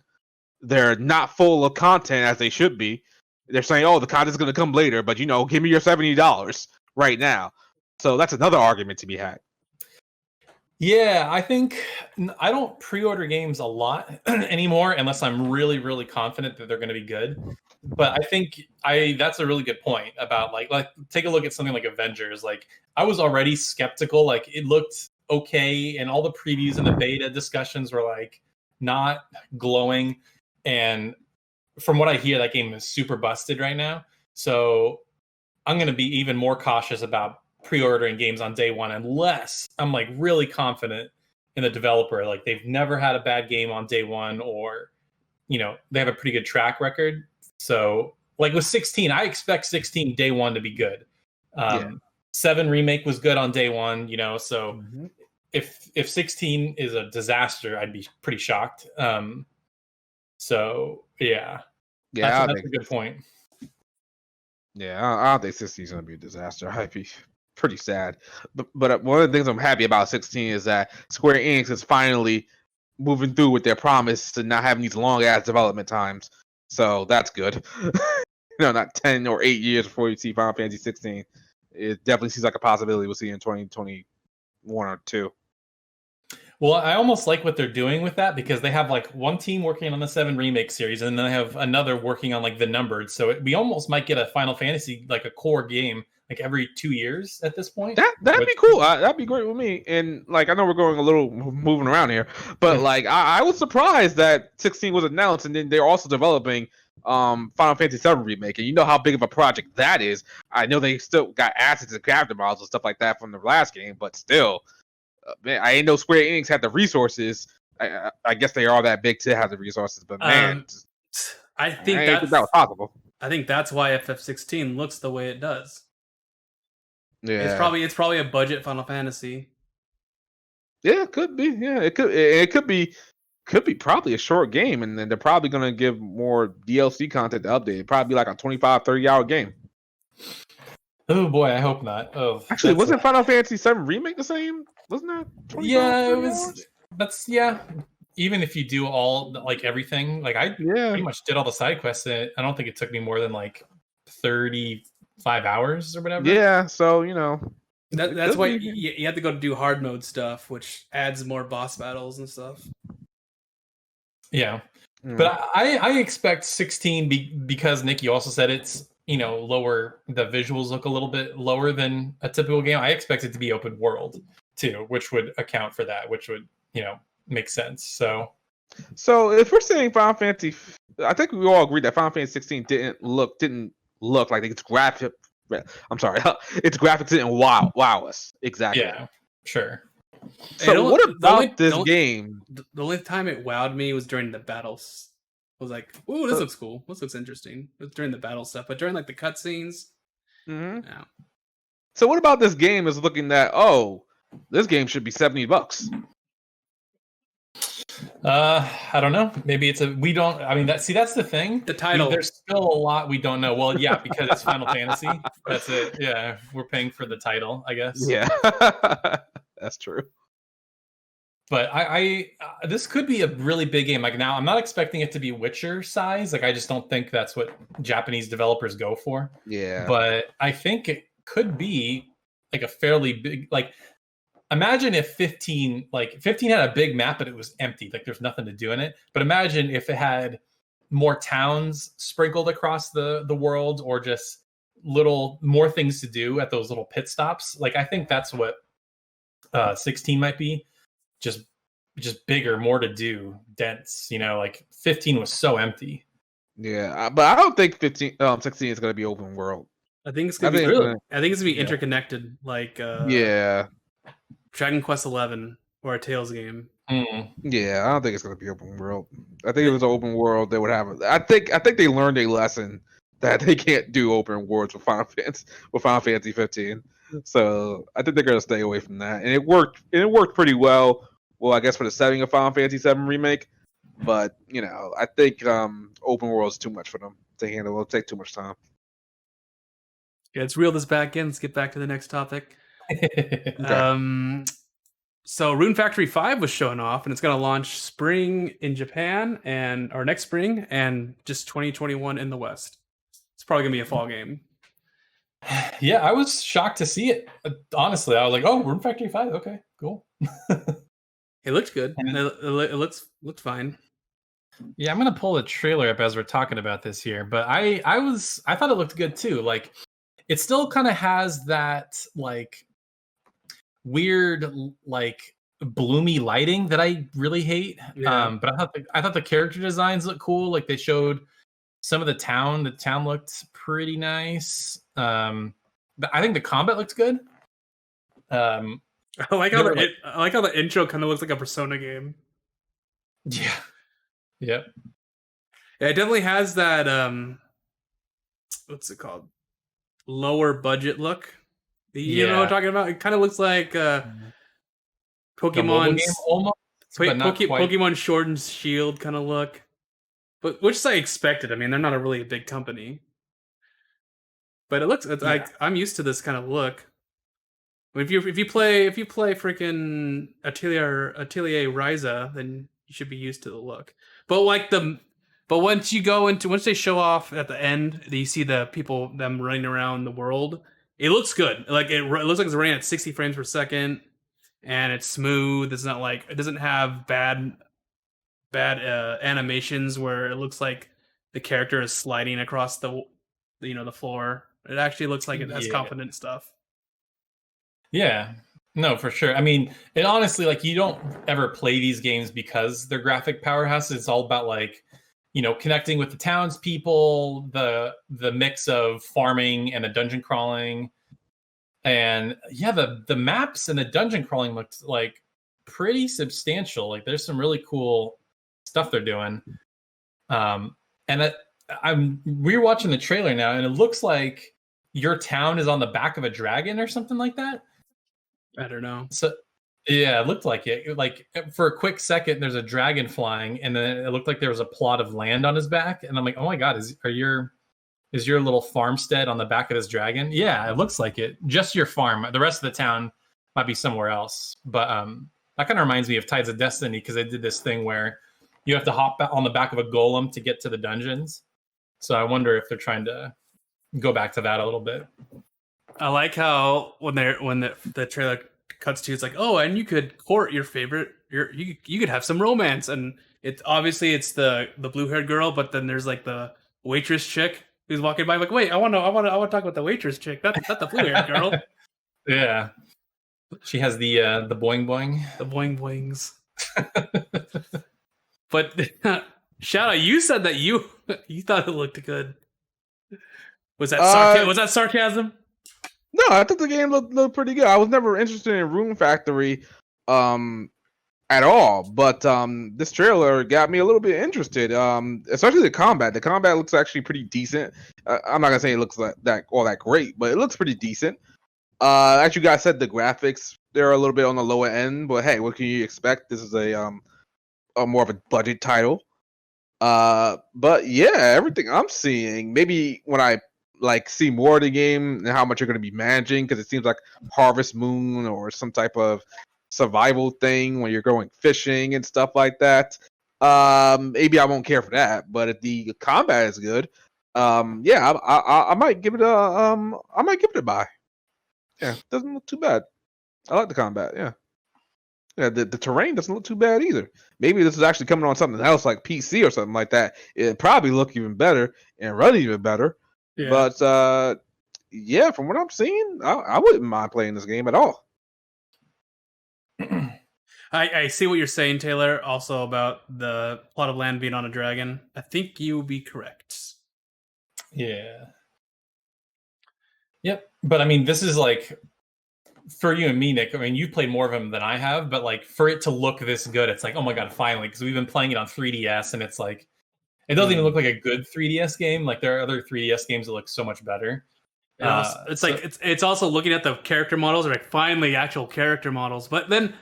S3: They're not full of content as they should be. They're saying, "Oh, the content's gonna come later," but give me your $70 right now. So that's another argument to be had.
S4: Yeah, I think I don't pre-order games a lot anymore unless I'm really, really confident that they're going to be good. But I think that's a really good point about like take a look at something like Avengers. Like, I was already skeptical. Like, it looked okay, and all the previews and the beta discussions were like not glowing. And from what I hear, that game is super busted right now. So I'm going to be even more cautious about pre-ordering games on day one unless I'm like really confident in the developer. Like, they've never had a bad game on day one, or they have a pretty good track record. So like with 16, I expect 16 day one to be good. 7 remake was good on day one, so if 16 is a disaster, I'd be pretty shocked. So that's a good point.
S3: Yeah, I don't think 16 is going to be a disaster. I'd be pretty sad. But one of the things I'm happy about 16 is that Square Enix is finally moving through with their promise to not having these long-ass development times. So that's good. Not 10 or 8 years before you see Final Fantasy 16. It definitely seems like a possibility we'll see in 2021 or 2.
S4: Well, I almost like what they're doing with that, because they have like one team working on the 7 remake series, and then they have another working on like the numbered. So we almost might get a Final Fantasy, like a core game, like every 2 years at this point.
S3: That'd be cool. That'd be great with me. And like, I know we're going a little moving around here, but like, I was surprised that 16 was announced, and then they're also developing Final Fantasy 7 remake. And you know how big of a project that is. I know they still got assets and character models and stuff like that from the last game, but still. Man, I didn't know Square Enix had the resources. I guess they are that big to have the resources, but man,
S2: I think
S3: that was possible.
S2: I think that's why FF16 looks the way it does.
S3: Yeah,
S2: it's probably a budget Final Fantasy.
S3: Yeah, it could be. Yeah, it could be probably a short game, and then they're probably gonna give more DLC content to update. It'd probably be like a 25-30 hour game.
S4: Oh boy, I hope not. Oh,
S3: actually, wasn't Final Fantasy 7 remake the same? Wasn't that?
S4: Yeah, it was. Even if you do all like everything, like I pretty much did all the side quests. I don't think it took me more than like 35 hours or whatever.
S3: Yeah, so
S2: that's why you have to go do hard mode stuff, which adds more boss battles and stuff.
S4: Yeah, but I expect 16 because Nick, you also said it's lower. The visuals look a little bit lower than a typical game. I expect it to be open world too, which would account for that, which would make sense. So
S3: if we're saying Final Fantasy, I think we all agree that Final Fantasy 16 didn't look like its graphic. I'm sorry, its graphics didn't wow us exactly.
S4: Yeah, sure.
S3: So what about this game?
S2: The only time it wowed me was during the battles. I was like, "Ooh, this looks cool. This looks interesting." It was during the battle stuff, but during like the cutscenes, no.
S3: So what about this game is looking that this game should be $70?
S4: I don't know. Maybe it's we don't. I mean, that's the thing.
S2: The title.
S4: There's still a lot we don't know. Well, yeah, because it's Final Fantasy. That's it. Yeah, we're paying for the title, I guess.
S3: Yeah, that's true.
S4: But I this could be a really big game. Like now, I'm not expecting it to be Witcher size. Like I just don't think that's what Japanese developers go for.
S3: Yeah.
S4: But I think it could be like a fairly big. Like imagine if 15 had a big map, but it was empty. Like there's nothing to do in it. But imagine if it had more towns sprinkled across the world, or just more things to do at those little pit stops. Like I think that's what 16 might be. Just bigger, more to do, dense. Like 15 was so empty.
S3: Yeah, but I don't think 16 is going to be open world.
S2: I think it's gonna be interconnected, like Dragon Quest 11 or a Tales game.
S3: Yeah, I don't think it's going to be open world. I think if it was open world, they would have it. I think they learned a lesson that they can't do open worlds with Final Fantasy 15. So I think they're going to stay away from that, and it worked. And it worked pretty well. Well, I guess for the setting of Final Fantasy 7 remake, but I think open world is too much for them to handle. It'll take too much time.
S2: Yeah, let's reel this back in. Let's get back to the next topic.
S3: Okay.
S2: So Rune Factory 5 was shown off, and it's going to launch spring in Japan or next spring, and just 2021 in the West. It's probably going to be a fall game.
S4: Yeah, I was shocked to see it. Honestly, I was like, "Oh, Rune Factory 5. Okay, cool."
S2: It looked good. It looks fine.
S4: Yeah, I'm gonna pull the trailer up as we're talking about this here, but I thought it looked good too. Like, it still kind of has that like weird like bloomy lighting that I really hate.
S2: Yeah.
S4: But I thought the character designs looked cool. Like they showed some of the town. The town looked pretty nice. I think the combat looks good.
S2: I like how the intro kind of looks like a Persona game.
S4: Yeah. Yep.
S2: Yeah, it definitely has that what's it called? Lower budget look. You know what I'm talking about? It kind of looks like Pokemon
S4: almost, but not quite.
S2: Pokemon Sword and Shield kind of look. But which I expected. I mean, they're not a really big company. But it looks I'm used to this kind of look. If you play freaking Atelier Ryza, then you should be used to the look. But once they show off at the end, you see them running around the world. It looks good. Like it looks like it's running at 60 frames per second, and it's smooth. It's not like it doesn't have bad animations where it looks like the character is sliding across the floor. It actually looks like it has confident stuff.
S4: Yeah, no, for sure. I mean, it honestly, like, you don't ever play these games because they're graphic powerhouses. It's all about like, connecting with the townspeople, the mix of farming and the dungeon crawling, and yeah, the maps and the dungeon crawling looked like pretty substantial. Like, there's some really cool stuff they're doing. And we're watching the trailer now, and it looks like your town is on the back of a dragon or something like that.
S2: I don't know.
S4: So yeah, it looked like it. Like for a quick second, there's a dragon flying, and then it looked like there was a plot of land on his back. And I'm like, oh my god, is your little farmstead on the back of this dragon? Yeah, it looks like it. Just your farm. The rest of the town might be somewhere else. But that kind of reminds me of Tides of Destiny, because they did this thing where you have to hop on the back of a golem to get to the dungeons. So I wonder if they're trying to go back to that a little bit.
S2: I like how when the trailer cuts to, it's like, oh, and you could court your favorite. You could have some romance, and it's the blue-haired girl, but then there's like the waitress chick who's walking by. I'm like, wait, I want to talk about the waitress chick. Not the blue-haired girl.
S4: Yeah, she has the boing boing,
S2: the boing boings. But Shadow, you said that you thought it looked good. Was that sarcasm?
S3: No, I thought the game looked pretty good. I was never interested in Rune Factory at all, but this trailer got me a little bit interested, especially the combat. The combat looks actually pretty decent. I'm not going to say it looks all that great, but it looks pretty decent. As you guys said, the graphics, they're a little bit on the lower end, but hey, what can you expect? This is a more of a budget title. But yeah, everything I'm seeing, maybe when I like see more of the game and how much you're going to be managing, because it seems like Harvest Moon or some type of survival thing when you're going fishing and stuff like that. Maybe I won't care for that, but if the combat is good, yeah, I might give it I might give it a buy. Yeah, doesn't look too bad. I like the combat. Yeah. Yeah, the terrain doesn't look too bad either. Maybe this is actually coming on something else like PC or something like that. It'd probably look even better and run even better.
S2: Yeah.
S3: But yeah, from what I'm seeing, I wouldn't mind playing this game at all.
S2: I see what you're saying, Taylor, also about the plot of land being on a dragon. I think you would be correct.
S4: Yeah. Yep. But I mean, this is like, for you and me, Nick, I mean, you've played more of them than I have, but like for it to look this good, it's like, oh my God, finally, because we've been playing it on 3DS and it's like, it doesn't even look like a good 3DS game. Like there are other 3DS games that look so much better.
S2: It's like it's also looking at the character models, like finally actual character models. But then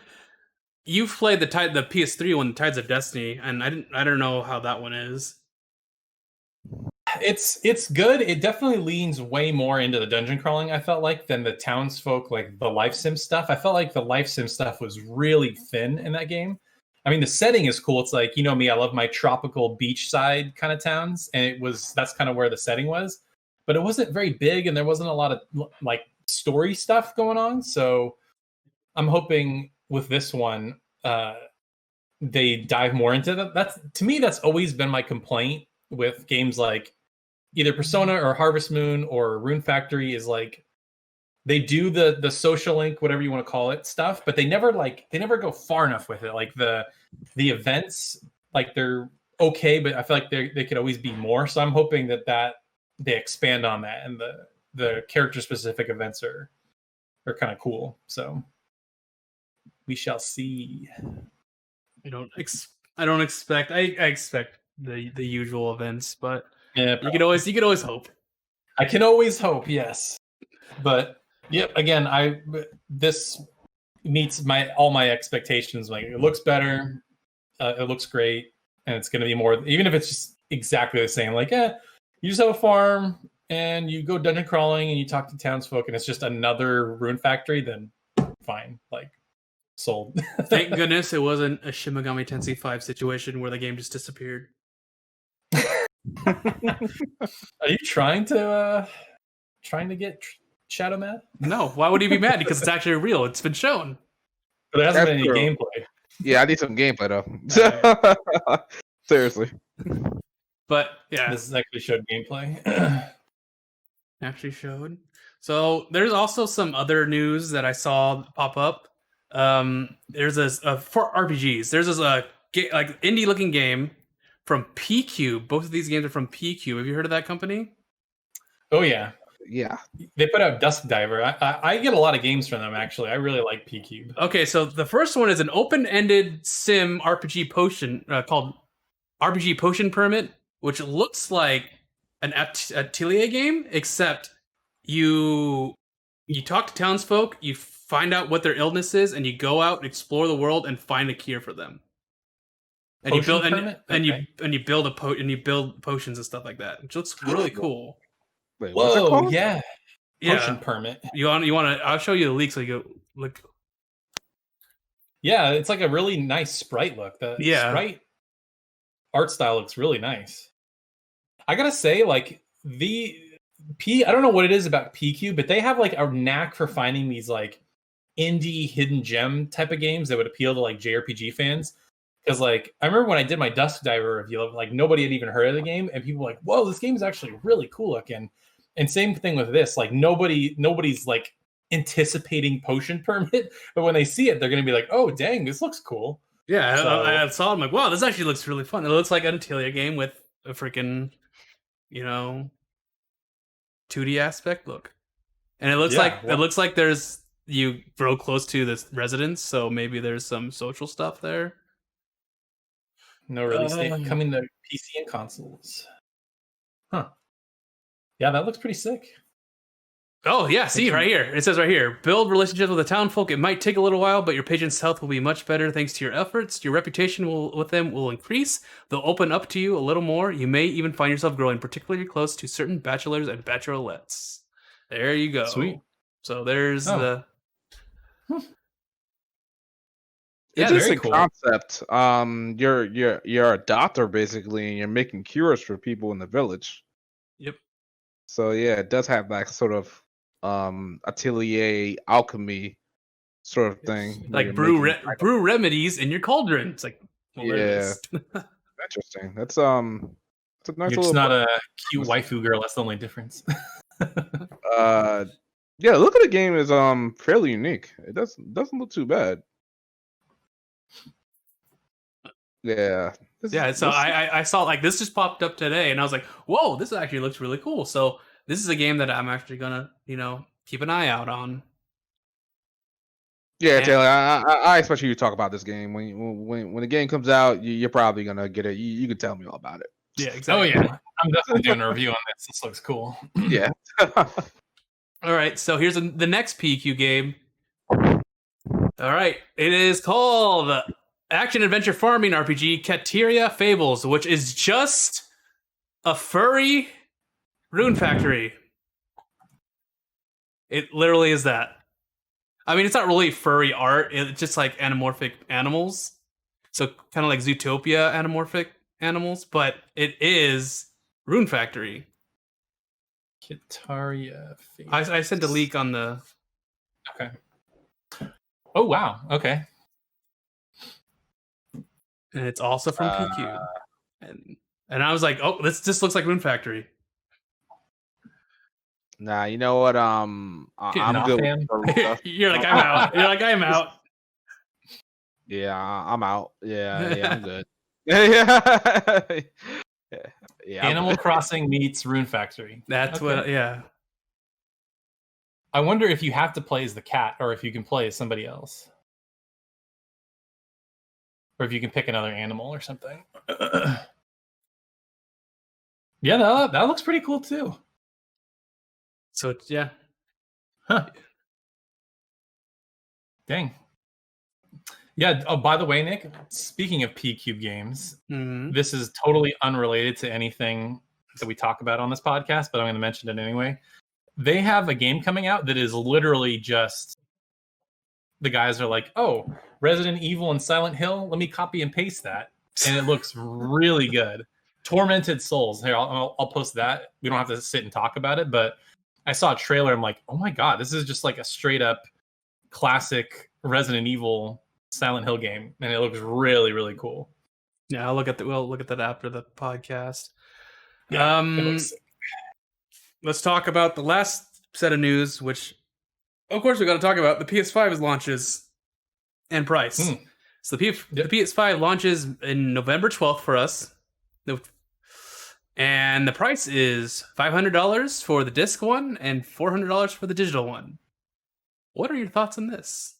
S2: you've played the PS3 one, Tides of Destiny, and I don't know how that one is.
S4: It's good. It definitely leans way more into the dungeon crawling, I felt like, than the townsfolk, like the life sim stuff. I felt like the life sim stuff was really thin in that game. I mean, the setting is cool. It's like, you know me, I love my tropical beachside kind of towns, and that's kind of where the setting was. But it wasn't very big, and there wasn't a lot of like story stuff going on. So I'm hoping with this one, they dive more into that. That's, to me, that's always been my complaint with games like either Persona or Harvest Moon or Rune Factory, is like they do the social link, whatever you want to call it, stuff, but they never go far enough with it. Like the events, like they're okay, but I feel like they could always be more. So I'm hoping that they expand on that, and the character specific events are kind of cool. So we shall see.
S2: I don't expect. I expect the usual events, but
S4: Yeah,
S2: you could always hope.
S4: I can always hope, yes. But yep, again, this meets all my expectations. Like, it looks better, it looks great, and it's going to be more. Even if it's just exactly the same, like, you just have a farm and you go dungeon crawling and you talk to townsfolk, and it's just another Rune Factory. Then fine, like, sold.
S2: Thank goodness it wasn't a Shin Megami Tensei 5 situation where the game just disappeared.
S4: Are you trying to get Shadow mad?
S2: No, why would he be mad? Because it's actually real. It's been shown.
S4: But there hasn't been any
S3: true.
S4: gameplay.
S3: Yeah, I need some gameplay though. Seriously.
S2: But yeah,
S4: This actually showed gameplay.
S2: actually showed. So there's also some other news that I saw pop up. There's for RPGs. There's this like indie looking game from P-Cube. Both of these games are from P-Cube. Have you heard of that company?
S4: Oh yeah.
S3: Yeah.
S4: They put out Dusk Diver. I get a lot of games from them, actually. I really like P-Cube.
S2: Okay, so the first one is an open-ended sim RPG potion called RPG Potion Permit, which looks like an Atelier game, except you talk to townsfolk, you find out what their illness is, and you go out and explore the world and find a cure for them. And you build potions and stuff like that, which looks really cool.
S3: Wait, what's it
S4: Whoa,
S3: called?
S4: yeah.
S2: Yeah.
S4: Potion Permit.
S2: You want to? I'll show you the leak so you go look.
S4: Yeah, it's like a really nice sprite look. The sprite art style looks really nice. I gotta say, like, I don't know what it is about PQ, but they have like a knack for finding these like indie hidden gem type of games that would appeal to like JRPG fans. Because like I remember when I did my Dusk Diver review, like nobody had even heard of the game, and people were like, "Whoa, this game is actually really cool looking." And same thing with this, like nobody's like anticipating Potion Permit, but when they see it, they're gonna be like, "Oh, dang, this looks cool."
S2: Yeah, so, I saw it. I'm like, wow, this actually looks really fun. It looks like an Atelier game with a freaking, 2D aspect look, and it looks like there's you grow close to this residence, so maybe there's some social stuff there.
S4: No release date coming to PC and consoles. Huh. Yeah, that looks pretty sick.
S2: Oh, yeah, see, right here. It says right here, build relationships with the townfolk. It might take a little while, but your patient's health will be much better thanks to your efforts. Your reputation with them will increase. They'll open up to you a little more. You may even find yourself growing particularly close to certain bachelors and bachelorettes. There you go.
S4: Sweet.
S2: So there's
S4: Oh.
S2: the...
S3: It's
S2: Yeah,
S3: just
S4: very
S3: a
S4: cool.
S3: concept. You're a doctor basically, and you're making cures for people in the village.
S2: Yep.
S3: So yeah, it does have that sort of atelier alchemy sort of thing. where
S2: Like
S3: you're
S2: brew
S3: making
S2: brew remedies in your cauldron. It's like, well, there it
S3: Yeah.
S2: is.
S3: interesting. That's it's a nice
S4: You're
S3: little
S4: just not a cute waifu girl. That's the only difference.
S3: yeah, look at the game is fairly unique. It doesn't look too bad. Yeah.
S2: So I saw like this just popped up today, and I was like, whoa, this actually looks really cool. So this is a game that I'm actually gonna, keep an eye out on.
S3: Yeah,
S2: And-
S3: Taylor, I expect you to talk about this game when the game comes out. You're probably gonna get it. You can tell me all about it.
S2: Yeah,
S4: Oh
S2: exactly.
S4: yeah, I'm definitely doing a review on this. This looks cool.
S3: Yeah.
S2: All right, so here's the next PQ game. All right, it is called Action Adventure Farming RPG Kitaria Fables, which is just a furry Rune Factory. It literally is that. I mean, it's not really furry art. It's just like anamorphic animals. So kind of like Zootopia anamorphic animals, but it is Rune Factory.
S4: Kitaria.
S2: I sent a leak on the...
S4: Okay. Oh wow. Okay.
S2: And it's also from PQ. And I was like, oh, this just looks like Rune Factory.
S3: Nah, you know what? I'm
S4: Not
S3: good.
S4: fan.
S3: With furry stuff.
S2: You're like, I'm out. You're like, I'm out.
S3: Yeah, I'm out. Yeah, I'm good. yeah. Yeah.
S4: Animal Crossing meets Rune Factory.
S2: That's
S4: Okay.
S2: what, yeah.
S4: I wonder if you have to play as the cat, or if you can play as somebody else, or if you can pick another animal or something. Yeah, that looks pretty cool too.
S2: So, yeah.
S4: Huh. Dang. Yeah. Oh, by the way, Nick, speaking of P-Cube games,
S2: Mhm.
S4: this is totally unrelated to anything that we talk about on this podcast, but I'm going to mention it anyway. They have a game coming out that is literally just the guys are like, oh, Resident Evil and Silent Hill, let me copy and paste that. And it looks really good. Tormented Souls. Here, I'll post that. We don't have to sit and talk about it, but I saw a trailer. I'm like, oh my God, this is just like a straight up classic Resident Evil Silent Hill game. And it looks really, really cool.
S2: Yeah, we'll look at that after the podcast.
S4: Yeah, it looks sick.
S2: Let's talk about the last set of news, which, of course, we got to talk about. The PS5 launches and price. So the PS5 launches in November 12th for us. And the price is $500 for the disc one and $400 for the digital one. What are your thoughts on this?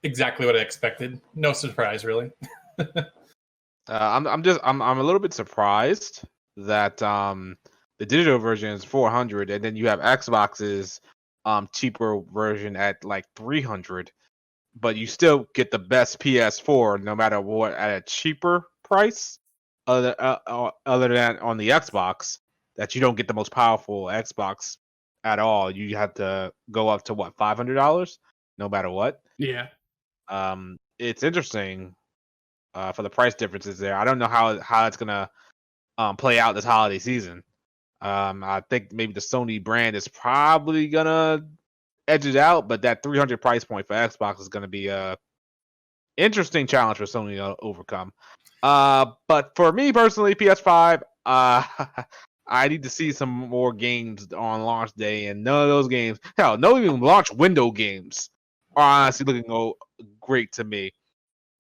S4: Exactly what I expected. No surprise, really.
S3: I'm a little bit surprised that the digital version is $400, and then you have Xbox's cheaper version at like $300, but you still get the best PS4 no matter what at a cheaper price. Other than on the Xbox, that you don't get the most powerful Xbox at all. You have to go up to what, $500, no matter what.
S2: Yeah.
S3: It's interesting for the price differences there. I don't know how it's gonna play out this holiday season. I think maybe the Sony brand is probably gonna edge it out, but that 300 price point for Xbox is gonna be a interesting challenge for Sony to overcome. But for me personally, PS5, I need to see some more games on launch day, and none of those games, hell, no even launch window games, are honestly looking great to me.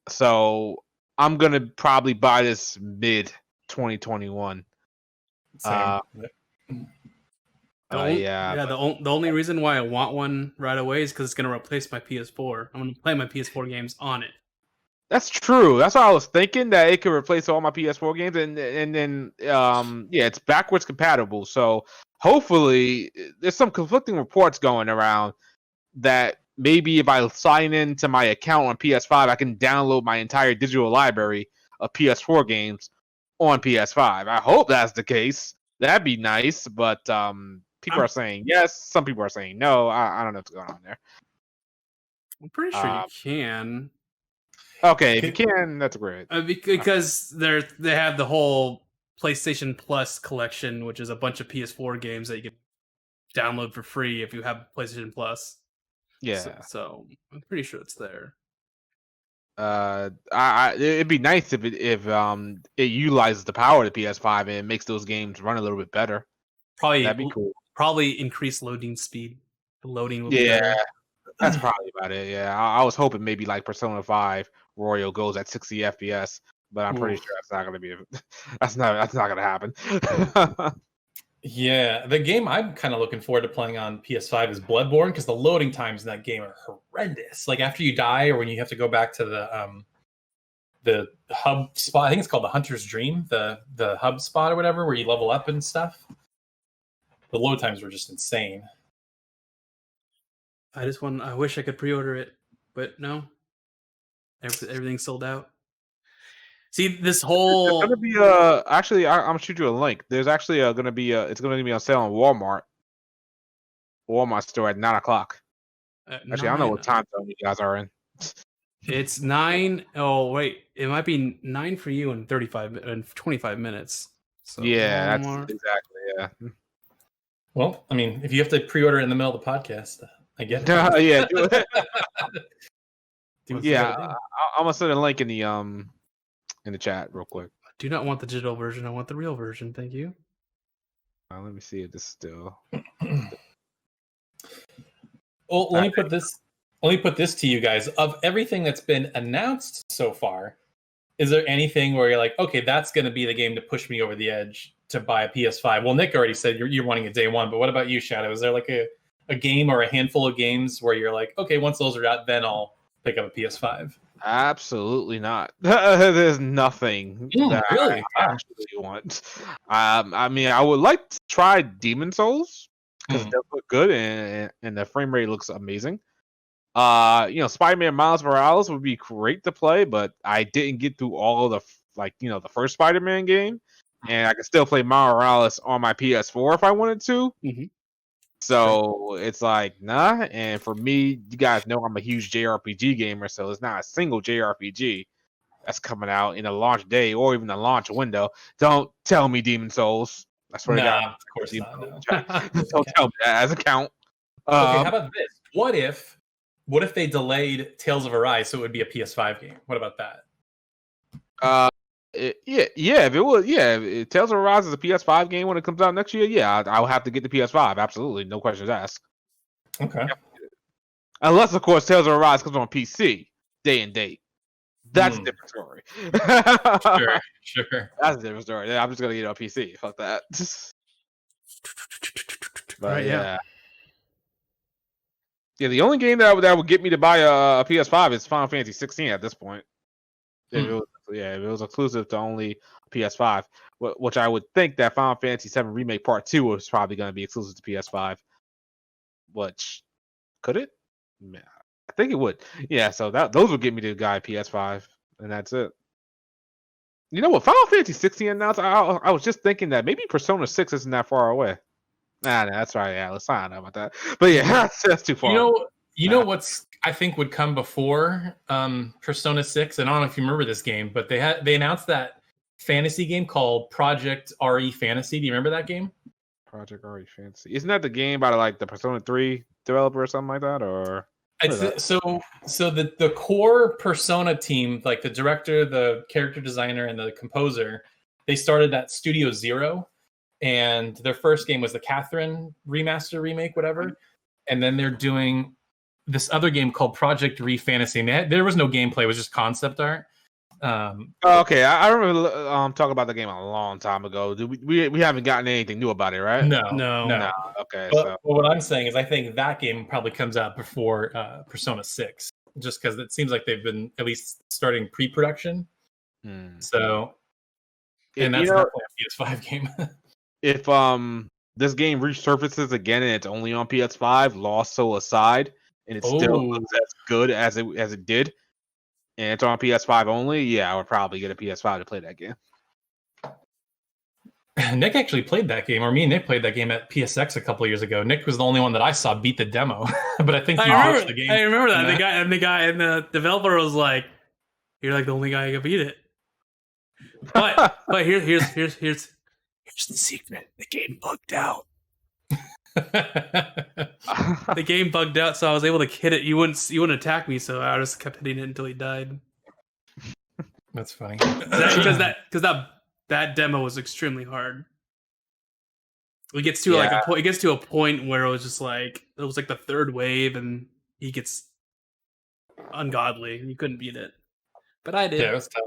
S3: So I'm gonna probably buy this mid 2021.
S4: Same.
S2: The only reason why I want one right away is because it's going to replace my PS4. I'm going to play my PS4 games on it.
S3: That's true. That's what I was thinking, that it could replace all my PS4 games, and then yeah, it's backwards compatible. So hopefully, there's some conflicting reports going around that maybe if I sign into my account on PS5, I can download my entire digital library of PS4 games on PS5. I hope that's the case. That'd be nice, but people are saying yes. Some people are saying no. I don't know what's going on there.
S2: I'm pretty sure you can.
S3: Okay, if you can, that's great.
S2: Because they have the whole PlayStation Plus collection, which is a bunch of PS4 games that you can download for free if you have PlayStation Plus.
S3: Yeah.
S2: So I'm pretty sure it's there.
S3: It'd be nice if it utilizes the power of the PS5 and makes those games run a little bit better. That'd be cool.
S2: Probably increase loading speed. The loading will be better.
S3: That's probably about it. Yeah, I was hoping maybe like Persona 5 Royal goes at 60 FPS, but I'm pretty sure that's not gonna be. That's not gonna happen.
S4: Yeah, the game I'm kind of looking forward to playing on PS5 is Bloodborne, because the loading times in that game are horrendous. Like after you die, or when you have to go back to the hub spot, I think it's called the Hunter's Dream, the hub spot or whatever, where you level up and stuff. The load times were just insane.
S2: I wish I could pre-order it, but no. Everything's sold out. See, this whole...
S3: It's gonna be actually, I'm gonna shoot you a link. There's actually gonna be it's gonna be on sale on Walmart store at 9:00. Actually, I don't know what time zone you guys are in.
S2: It's 9. Oh wait, it might be 9 for you in 25 minutes. So
S3: yeah,
S2: Walmart.
S3: That's exactly, yeah.
S4: Well, I mean, if you have to pre-order in the middle of the podcast, I get it.
S3: Yeah, do it.
S2: Yeah,
S3: I'm gonna send a link in the chat real quick.
S2: I do not want the digital version. I want the real version. Thank you.
S3: Let me see if this is still.
S4: Well, let me put this to you guys. Of everything that's been announced so far, is there anything where you're like, okay, that's going to be the game to push me over the edge to buy a PS5? Well, Nick already said you're wanting a day one, but what about you, Shadow? Is there like a game or a handful of games where you're like, okay, once those are out, then I'll pick up a PS5?
S3: Absolutely not. There's nothing that
S4: really?
S3: I actually want. I mean, I would like to try Demon Souls because it does look good and the frame rate looks amazing. Spider-Man Miles Morales would be great to play, but I didn't get through all of the first Spider-Man game, and I can still play Miles Morales on my PS4 if I wanted to.
S2: Mm-hmm.
S3: So it's like, nah. And for me, you guys know I'm a huge JRPG gamer, so there's not a single JRPG that's coming out in a launch day or even a launch window. Don't tell me Demon Souls. I swear to God.
S4: Of course not. No.
S3: Don't tell me that as a count.
S4: Okay, how about this? What if they delayed Tales of Arise so it would be a PS5 game? What about that?
S3: If it was, if Tales of Arise is a PS5 game when it comes out next year, I'll have to get the PS5. Absolutely, no questions asked.
S4: Okay.
S3: Unless, of course, Tales of Arise comes on PC day and date. That's a different story.
S4: Sure.
S3: That's a different story. I'm just gonna get it on PC. Fuck that. But yeah. The only game that would get me to buy a PS5 is Final Fantasy 16 at this point. If it was exclusive to only PS5, which I would think that Final Fantasy VII Remake Part 2 was probably going to be exclusive to PS5. Which, could it? Yeah, I think it would. Yeah, so those would get me to guy PS5, and that's it. You know what? Final Fantasy 16 announced, I was just thinking that maybe Persona 6 isn't that far away. Nah, that's right. Yeah, let's not know about that. But yeah, that's too far.
S4: You know what's I think would come before Persona 6, and I don't know if you remember this game, but they announced that fantasy game called Project RE Fantasy. Do you remember that game?
S3: Project RE Fantasy. Isn't that the game by like the Persona 3 developer or something like that? Or
S4: so the core Persona team, like the director, the character designer, and the composer, they started at Studio Zero, and their first game was the Catherine remaster remake, whatever, and then they're doing this other game called Project RE Fantasy. There was no gameplay; it was just concept art.
S3: Okay, I remember talking about the game a long time ago. We haven't gotten anything new about it, right?
S4: No.
S3: Okay,
S4: but what I'm saying is, I think that game probably comes out before Persona 6. just because it seems like they've been at least starting pre-production. So, and that's definitely a PS5 game.
S3: If this game resurfaces again and it's only on PS5, Lost Soul aside, and it still looks as good as it did, and it's on PS5 only, yeah, I would probably get a PS5 to play that game.
S4: Nick actually played that game, or me and Nick played that game at PSX a couple years ago. Nick was the only one that I saw beat the demo, but I think he watched the game.
S2: I remember that. The guy and the developer was like, "You're like the only guy who can beat it." But here's the secret. The game bugged out. The game bugged out, so I was able to hit it. You wouldn't attack me, so I just kept hitting it until he died.
S4: That's funny.
S2: Because that demo was extremely hard. It gets to a point where it was just like it was like the third wave, and he gets ungodly. You couldn't beat it, but I did.
S4: Yeah, it was tough.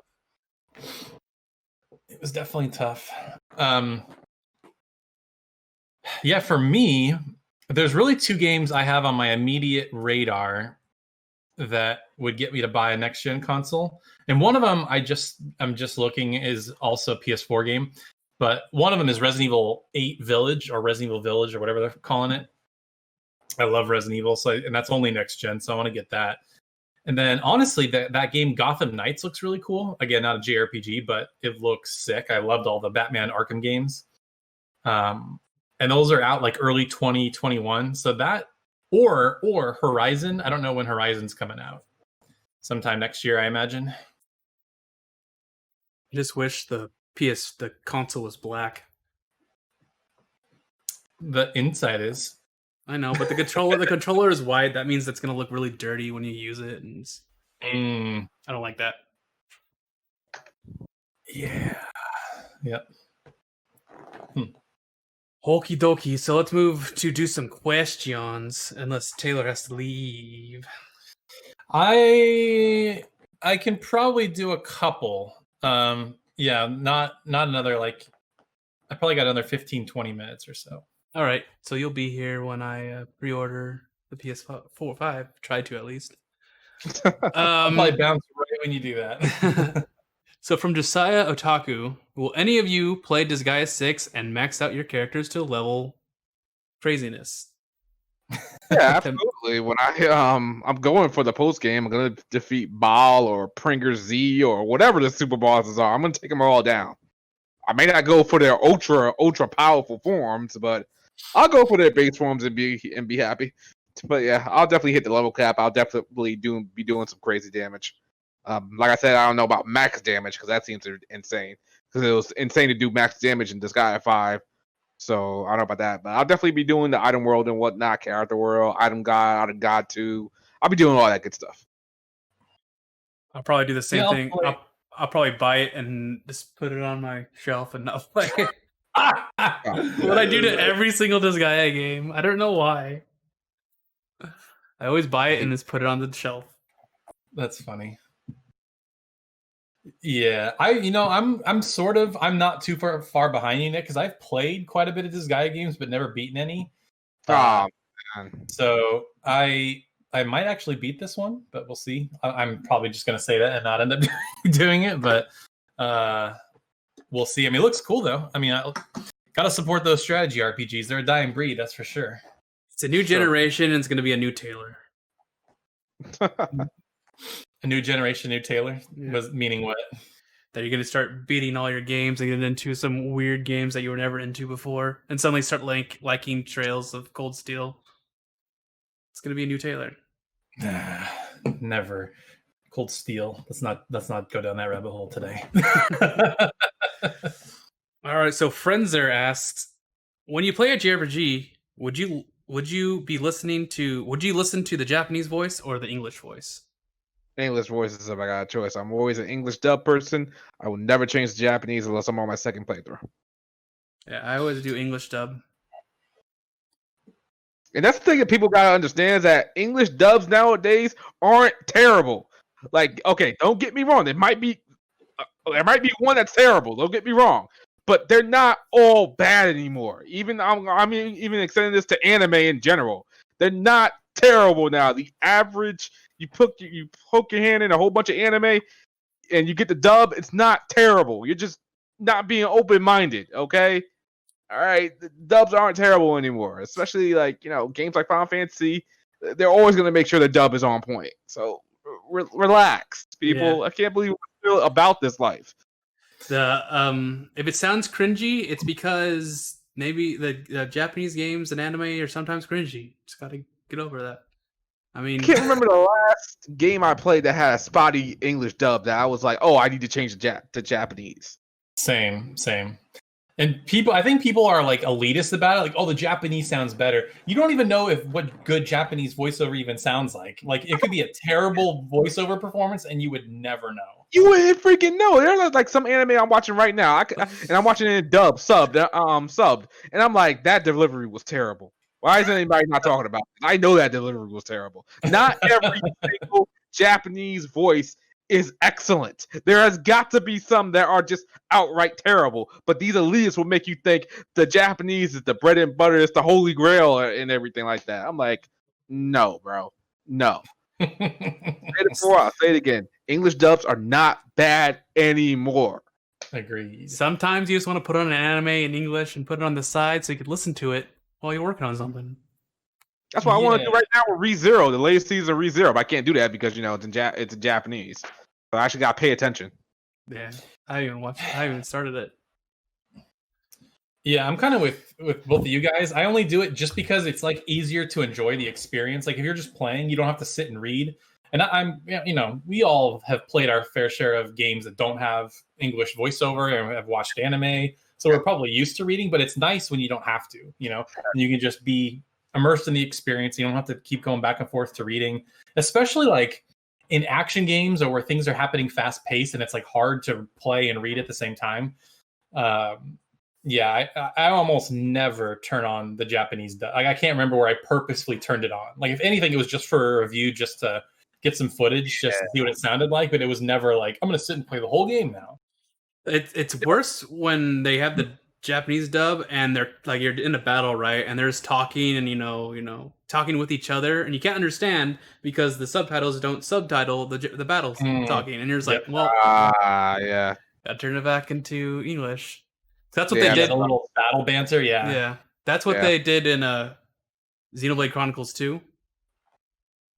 S4: It was definitely tough. Yeah, for me, there's really two games I have on my immediate radar that would get me to buy a next gen console. And one of them I'm just looking is also a PS4 game, but one of them is Resident Evil 8 Village or Resident Evil Village or whatever they're calling it. I love Resident Evil, and that's only next gen, so I want to get that. And then honestly, that game Gotham Knights looks really cool. Again, not a JRPG, but it looks sick. I loved all the Batman Arkham games. And those are out like early 2021. So that or Horizon. I don't know when Horizon's coming out. Sometime next year, I imagine.
S2: I just wish the console was black.
S4: The inside is.
S2: I know, but the controller is white. That means it's gonna look really dirty when you use it, and I don't like that.
S4: Yeah. Yep.
S2: Okie dokie. So let's move to do some questions, unless Taylor has to leave.
S4: I can probably do a couple. Yeah, not another like. I probably got another 15-20 minutes or so.
S2: All right, so you'll be here when I pre-order the PS4 5. Try to at least.
S4: I'll probably bounce right when you do that.
S2: So from Josiah Otaku, will any of you play Disgaea 6 and max out your characters to level craziness?
S3: Yeah, absolutely. When I'm going for the post game, I'm gonna defeat Baal or Pringer Z or whatever the super bosses are. I'm gonna take them all down. I may not go for their ultra powerful forms, but I'll go for their base forms and be happy. But yeah, I'll definitely hit the level cap. I'll definitely be doing some crazy damage. Like I said, I don't know about max damage because that seems insane. Because it was insane to do max damage in Disgaea 5. So I don't know about that, but I'll definitely be doing the item world and whatnot, character world, item god 2. I'll be doing all that good stuff.
S2: I'll probably do the same thing. I'll probably buy it and just put it on my shelf and not play it. What I do to every single Disgaea game. I don't know why. I always buy it and just put it on the shelf.
S4: That's funny. Yeah, I'm not too far behind you, Nick, because I've played quite a bit of Disgaea games but never beaten any.
S3: Man.
S4: So I might actually beat this one, but we'll see. I'm probably just gonna say that and not end up doing it, but we'll see. I mean, it looks cool though. I mean, I gotta support those strategy RPGs. They're a dying breed, that's for sure.
S2: It's a new generation, and it's gonna be a new Taylor.
S4: A new generation, new Taylor? Yeah. Was meaning what?
S2: That you're going to start beating all your games and get into some weird games that you were never into before, and suddenly start liking Trails of Cold Steel. It's going to be a new Taylor.
S4: Never. Cold Steel. Let's not go down that rabbit hole today.
S2: All right. So Frenzer asks, when you play a JRPG, would you listen to the Japanese voice or the English voice?
S3: English voices if I got a choice. I'm always an English dub person. I will never change to Japanese unless I'm on my second playthrough.
S2: Yeah, I always do English dub.
S3: And that's the thing that people gotta understand is that English dubs nowadays aren't terrible. Like, okay, don't get me wrong. There might be one that's terrible. Don't get me wrong, but they're not all bad anymore. Even even extending this to anime in general, they're not terrible now. The average, you poke your hand in a whole bunch of anime, and you get the dub. It's not terrible. You're just not being open-minded. Okay. All right, the dubs aren't terrible anymore, especially like games like Final Fantasy. They're always going to make sure the dub is on point. So relax, people.
S2: Yeah.
S3: I can't believe we're still about this life.
S2: If it sounds cringy, it's because maybe the Japanese games and anime are sometimes cringy. Just gotta get over that. I mean,
S3: I can't remember the last game I played that had a spotty English dub that I was like, oh, I need to change to Japanese.
S4: Same. And I think people are like elitist about it. Like, oh, the Japanese sounds better. You don't even know what good Japanese voiceover even sounds like. Like, it could be a terrible voiceover performance, and you would never know.
S3: You wouldn't freaking know. There's like some anime I'm watching right now, and I'm watching it in subbed, and I'm like, that delivery was terrible. Why is anybody not talking about it? I know that delivery was terrible. Not every single Japanese voice is excellent. There has got to be some that are just outright terrible, but these elitists will make you think the Japanese is the bread and butter, it's the holy grail, and everything like that. I'm like, no, bro, no. Say it before, I'll say it again. English dubs are not bad anymore.
S4: Agreed.
S2: Sometimes you just want to put on an anime in English and put it on the side so you could listen to it while you're working on something.
S3: That's what I want to do right now with ReZero, the latest season of ReZero, but I can't do that because it's in Japanese. So I actually got to pay attention.
S2: Yeah, I haven't even started it.
S4: Yeah, I'm kind of with both of you guys. I only do it just because it's like easier to enjoy the experience. Like if you're just playing, you don't have to sit and read. And we all have played our fair share of games that don't have English voiceover and have watched anime. So we're probably used to reading, but it's nice when you don't have to, and you can just be immersed in the experience. You don't have to keep going back and forth to reading, especially like in action games or where things are happening fast paced and it's like hard to play and read at the same time. I almost never turn on the Japanese dub. Like I can't remember where I purposefully turned it on. Like if anything, it was just for a review, just to get some footage, just to see what it sounded like. But it was never like, I'm going to sit and play the whole game now.
S2: It's worse when they have the Japanese dub and they're like you're in a battle, right? And they're just talking and talking with each other, and you can't understand because the subtitles don't subtitle the battles talking, and you're just like, well,
S3: yeah,
S2: gotta turn it back into English. So that's what they did.
S4: A little battle banter,
S2: yeah. That's what they did in Xenoblade Chronicles 2.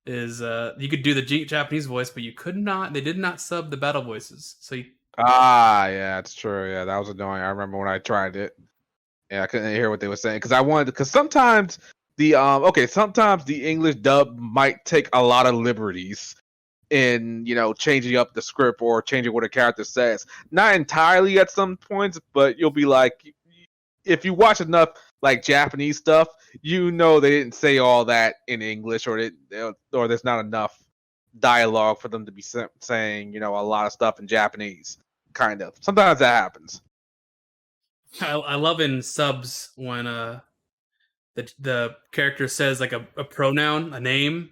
S2: Is you could do the Japanese voice, but you could not. They did not sub the battle voices, so you.
S3: Yeah, it's true. Yeah, that was annoying. I remember when I tried it. Yeah, I couldn't hear what they were saying because sometimes sometimes the English dub might take a lot of liberties in changing up the script or changing what a character says. Not entirely at some points, but you'll be like, if you watch enough like Japanese stuff, they didn't say all that in English, or there's not enough dialogue for them to be saying a lot of stuff in Japanese. Kind of. Sometimes that happens.
S2: I love in subs when the character says like a pronoun, a name,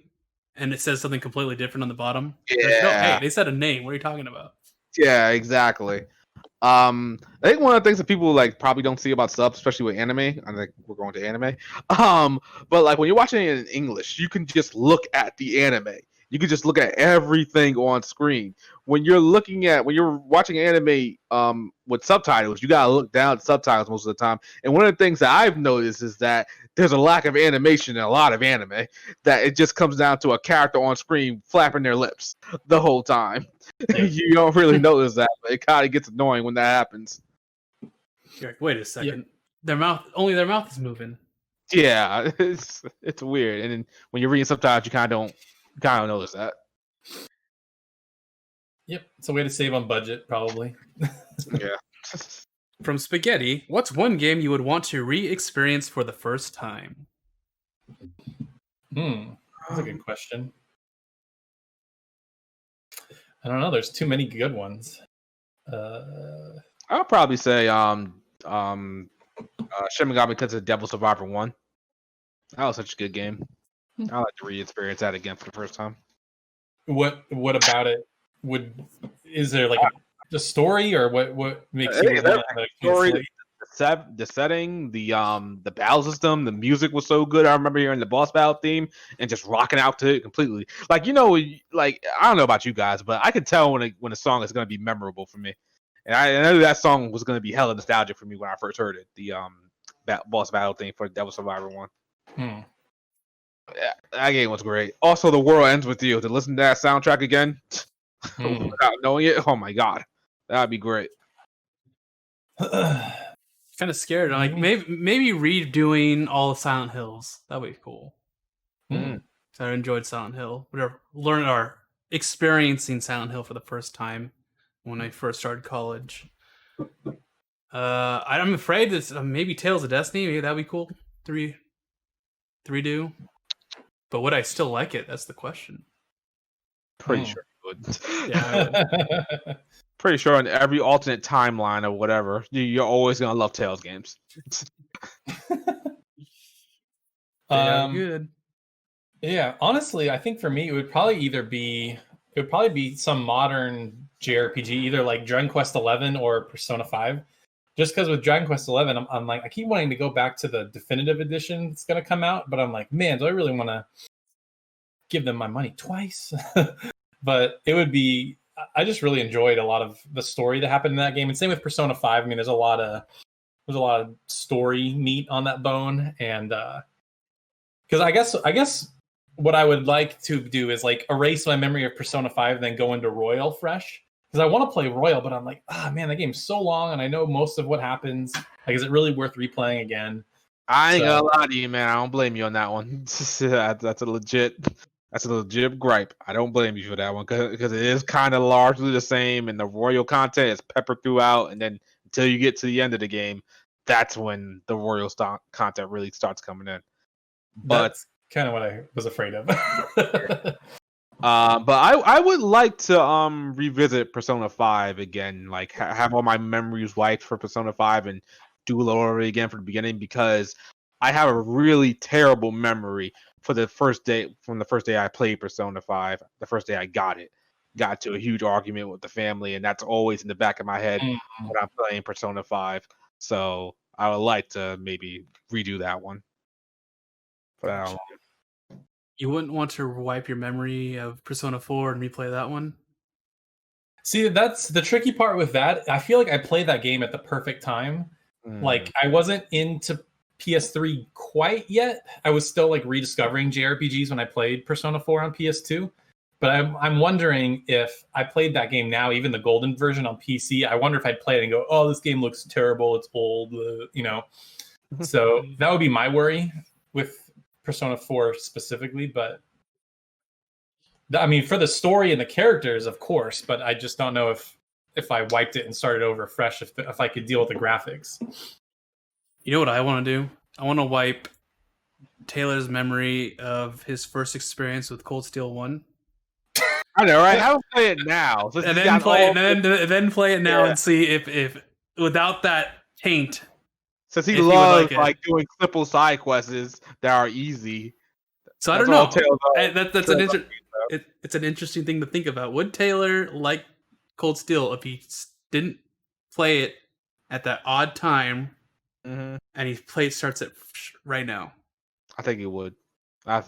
S2: and it says something completely different on the bottom.
S3: Yeah.
S2: Like, no, hey, they said a name. What are you talking about?
S3: Yeah, exactly. I think one of the things that people like probably don't see about subs, especially with anime, I think we're going to anime. But like when you're watching it in English, you can just look at the anime. You can just look at everything on screen. When you're watching anime with subtitles, you gotta look down at subtitles most of the time. And one of the things that I've noticed is that there's a lack of animation in a lot of anime. That it just comes down to a character on screen flapping their lips the whole time. You don't really notice that, but it kind of gets annoying when that happens.
S2: You're like, wait a second, their mouth is moving.
S3: Yeah, it's weird. And then when you're reading subtitles, you kind of don't notice that.
S4: Yep, it's a way to save on budget, probably.
S3: Yeah.
S2: From Spaghetti, what's one game you would want to re-experience for the first time?
S4: That's a good question. I don't know. There's too many good ones.
S3: I'll probably say Shin Megami Tensei Devil Survivor 1. That was such a good game. I'd like to re-experience that again for the first time.
S4: What about it? Is there like a story, or what makes you want to
S3: story? The the setting, the battle system, the music was so good. I remember hearing the boss battle theme and just rocking out to it completely. Like like I don't know about you guys, but I could tell when a song is going to be memorable for me. And I knew that song was going to be hella nostalgic for me when I first heard it. The boss battle theme for Devil Survivor 1. Yeah, that game was great. Also, The World Ends With You. To listen to that soundtrack again without knowing it, oh my god, that'd be great.
S2: Kind of scared. Like maybe redoing all of Silent Hills. That'd be cool. So I enjoyed Silent Hill. Experiencing Silent Hill for the first time when I first started college. I'm afraid that maybe Tales of Destiny. Maybe that'd be cool. 3D. But would I still like it? That's the question.
S3: Pretty sure you would.
S2: Yeah, I would.
S3: Pretty sure in every alternate timeline or whatever, you're always gonna love Tales games.
S2: Good.
S4: Yeah, honestly, I think for me it would probably be some modern JRPG, either like Dragon Quest XI or Persona 5. Just because with Dragon Quest XI, I'm like, I keep wanting to go back to the definitive edition that's gonna come out, but I'm like, man, do I really want to give them my money twice? But it would be. I just really enjoyed a lot of the story that happened in that game, and same with Persona 5. I mean, there's a lot of story meat on that bone, and because I guess what I would like to do is like erase my memory of Persona 5, then go into Royal fresh, because I want to play Royal, but I'm like, man, that game's so long, and I know most of what happens. Like, is it really worth replaying again?
S3: I ain't gonna lie to you, man. I don't blame you on that one. That's a legit gripe. I don't blame you for that one because it is kind of largely the same, and the Royal content is peppered throughout, and then until you get to the end of the game, that's when the Royal content really starts coming in. But
S4: that's kind of what I was afraid of.
S3: But I would like to revisit Persona 5 again, like have all my memories wiped for Persona 5 and do it all over again from the beginning, because I have a really terrible memory from the first day I played Persona 5, the first day I got to a huge argument with the family, and that's always in the back of my head when I'm playing Persona 5. So I would like to maybe redo that one. But
S2: you wouldn't want to wipe your memory of Persona 4 and replay that one?
S4: See, that's the tricky part with that. I feel like I played that game at the perfect time. Like, I wasn't into PS3 quite yet. I was still like rediscovering JRPGs when I played Persona 4 on PS2. But I'm wondering if I played that game now, even the golden version on PC, I wonder if I'd play it and go, oh, this game looks terrible, it's old, So that would be my worry with Persona 4 specifically. But I mean, for the story and the characters, of course, but I just don't know if I wiped it and started over fresh, if I could deal with the graphics.
S2: You know what I want to do? I want to wipe Taylor's memory of his first experience with Cold Steel 1.
S3: I know, right? How play it now?
S2: And then play it now and see if without that taint.
S3: Since he loves like doing simple side quests that are easy.
S2: So I don't know. It's an interesting thing to think about. Would Taylor like Cold Steel if he didn't play it at that odd time, and he starts it right now?
S3: I think he would. I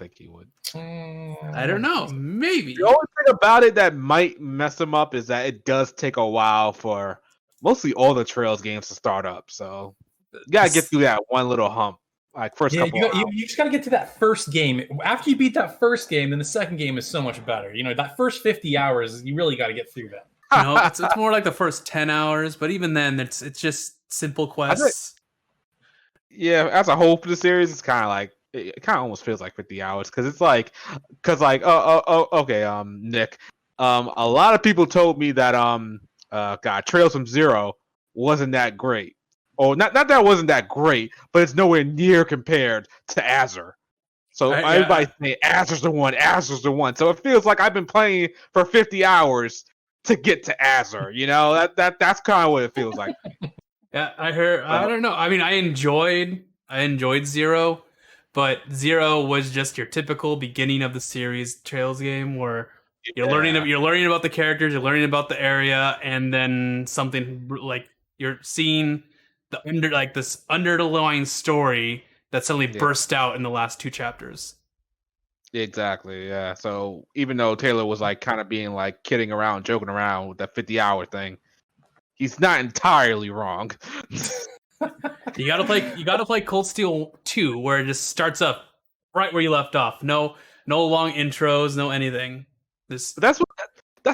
S2: don't know. Maybe.
S3: The only thing about it that might mess him up is that it does take a while for mostly all the Trails games to start up. So you gotta get through that one little hump. Like first couple.
S4: You just gotta get to that first game. After you beat that first game, then the second game is so much better. That first 50 hours, you really got to get through that.
S2: It's more like the first 10 hours, but even then, it's just simple quests.
S3: Yeah, as a whole for the series, it's kind of like it kind of almost feels like 50 hours because it's like okay, Nick, a lot of people told me that Trails from Zero wasn't that great. Oh, not that it wasn't that great, but it's nowhere near compared to Azure. So everybody's saying Azure's the one. So it feels like I've been playing for 50 hours to get to Azure. That's kind of what it feels like.
S2: Yeah, I heard. I don't know. I mean, I enjoyed Zero, but Zero was just your typical beginning of the series Trails game where you're learning about the characters, you're learning about the area, and then something like you're seeing this underlying story that suddenly
S3: Yeah.
S2: burst out in the last 2 chapters.
S3: Exactly, yeah. So even though Taylor was like kind of being like kidding around, joking around with that 50-hour thing, he's not entirely wrong.
S2: You gotta play Cold Steel 2, where it just starts up right where you left off. No long intros, no anything.
S3: But that's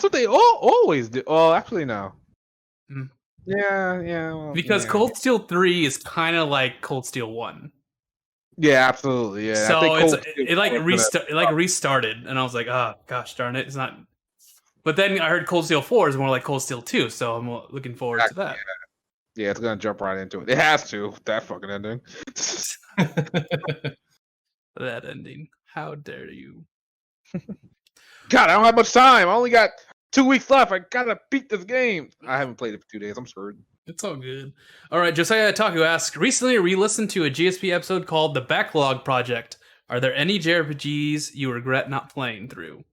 S3: what they always do. Oh, actually, no.
S2: Mm.
S3: Yeah. Well,
S2: Because
S3: yeah.
S2: Cold Steel 3 is kind of like Cold Steel 1.
S3: Yeah, absolutely. Yeah.
S2: So
S3: I think
S2: it restarted, and I was like, oh gosh darn it, it's not. But then I heard Cold Steel 4 is more like Cold Steel 2, so I'm looking forward to that.
S3: Yeah, it's gonna jump right into it. It has to. That fucking ending.
S2: That ending. How dare you?
S3: God, I don't have much time. I only got 2 weeks left. I gotta beat this game. I haven't played it for 2 days. I'm screwed.
S2: It's all good. All right, Josiah Taku asks, recently re-listened to a GSP episode called The Backlog Project. Are there any JRPGs you regret not playing through?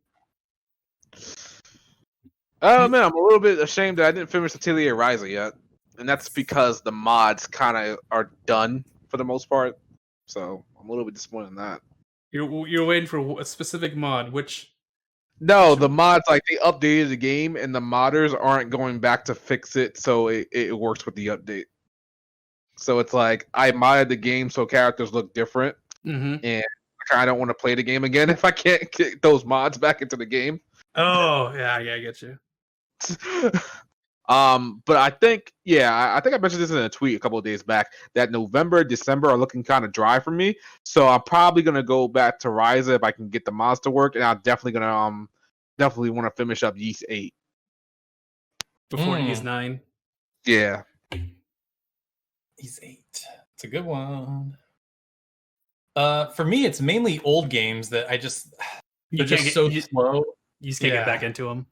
S3: Man, I'm a little bit ashamed that I didn't finish Atelier Ryza yet. And that's because the mods kind of are done for the most part. So I'm a little bit disappointed in that.
S2: You're waiting for a specific mod, which...
S3: No, the mods, like, they updated the game, and the modders aren't going back to fix it, so it works with the update. So it's like, I modded the game so characters look different, and I kind of don't want to play the game again if I can't get those mods back into the game.
S2: Oh, yeah, I get you.
S3: But I think I mentioned this in a tweet a couple of days back that November, December are looking kind of dry for me. So I'm probably gonna go back to Ryza if I can get the mods to work, and I'm definitely gonna definitely want to finish up Yeast 8
S2: before Yeast 9.
S3: Yeah,
S4: Yeast 8. It's a good one. For me, it's mainly old games that they're just so slow.
S2: You just can't get back into them.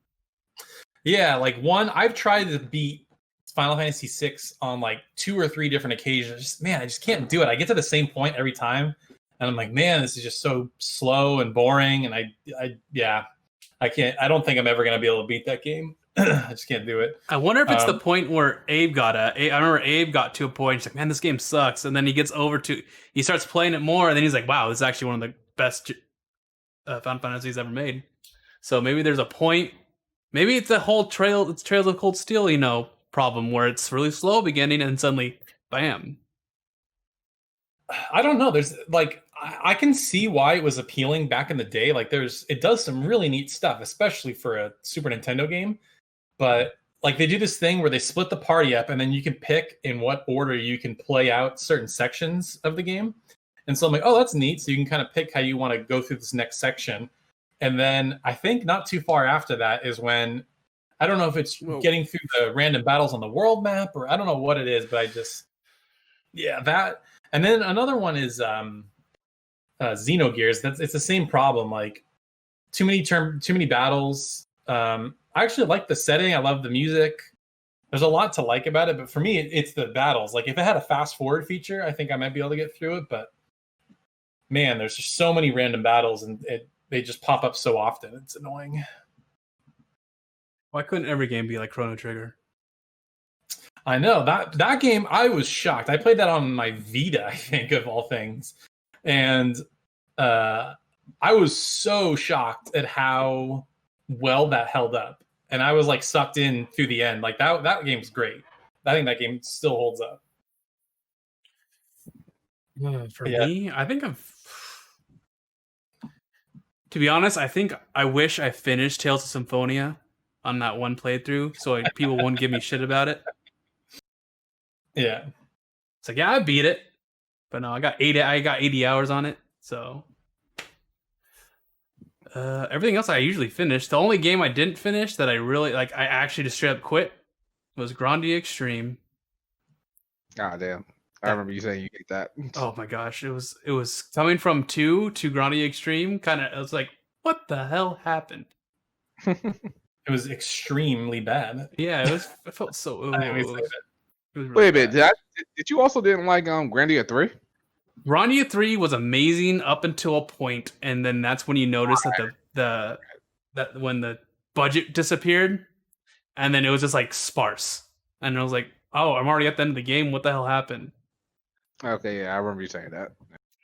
S4: Yeah, like I've tried to beat Final Fantasy VI on like 2 or 3 different occasions. Man, I just can't do it. I get to the same point every time, and I'm like, man, this is just so slow and boring. And I can't. I don't think I'm ever gonna be able to beat that game. I just can't do it.
S2: I wonder if it's the point where Abe got at. I remember Abe got to a point. He's like, man, this game sucks. And then he starts playing it more, and then he's like, wow, this is actually one of the best Final Fantasies ever made. So maybe there's a point. Maybe it's a whole Trails of Cold Steel, problem where it's really slow beginning and suddenly, bam.
S4: I don't know. There's like, I can see why it was appealing back in the day. Like it does some really neat stuff, especially for a Super Nintendo game. But like they do this thing where they split the party up and then you can pick in what order you can play out certain sections of the game. And so I'm like, oh, that's neat. So you can kind of pick how you want to go through this next section. And then I think not too far after that is when, I don't know if it's getting through the random battles on the world map or I don't know what it is, but that. And then another one is Xenogears. It's the same problem. Like too many battles. I actually like the setting. I love the music. There's a lot to like about it, but for me, it's the battles. Like if it had a fast forward feature, I think I might be able to get through it. But man, there's just so many random battles, and they just pop up so often. It's annoying.
S2: Why couldn't every game be like Chrono Trigger?
S4: I know that game. I was shocked. I played that on my Vita, I think, of all things, and I was so shocked at how well that held up. And I was like sucked in through the end. Like that game's great. I think that game still holds up.
S2: For me, I think to be honest, I wish I finished Tales of Symphonia on that one playthrough, so people won't give me shit about it.
S4: Yeah,
S2: it's like I beat it, but no, I got 80 hours on it. So everything else I usually finish. The only game I didn't finish that I really like, I actually just straight up quit, was Grandia Extreme.
S3: God damn. I remember you saying you hate that.
S2: Oh my gosh, it was coming from 2 to Grandia Extreme. I was like, what the hell happened?
S4: It was extremely bad.
S2: Yeah, it felt so.
S3: Really wait a minute, did you also didn't like Grandia 3?
S2: Grandia 3 was amazing up until a point, and then that's when you notice that when the budget disappeared, and then it was just like sparse, and I was like, Oh, I'm already at the end of the game. What the hell happened?
S3: Okay, yeah, I remember you saying that.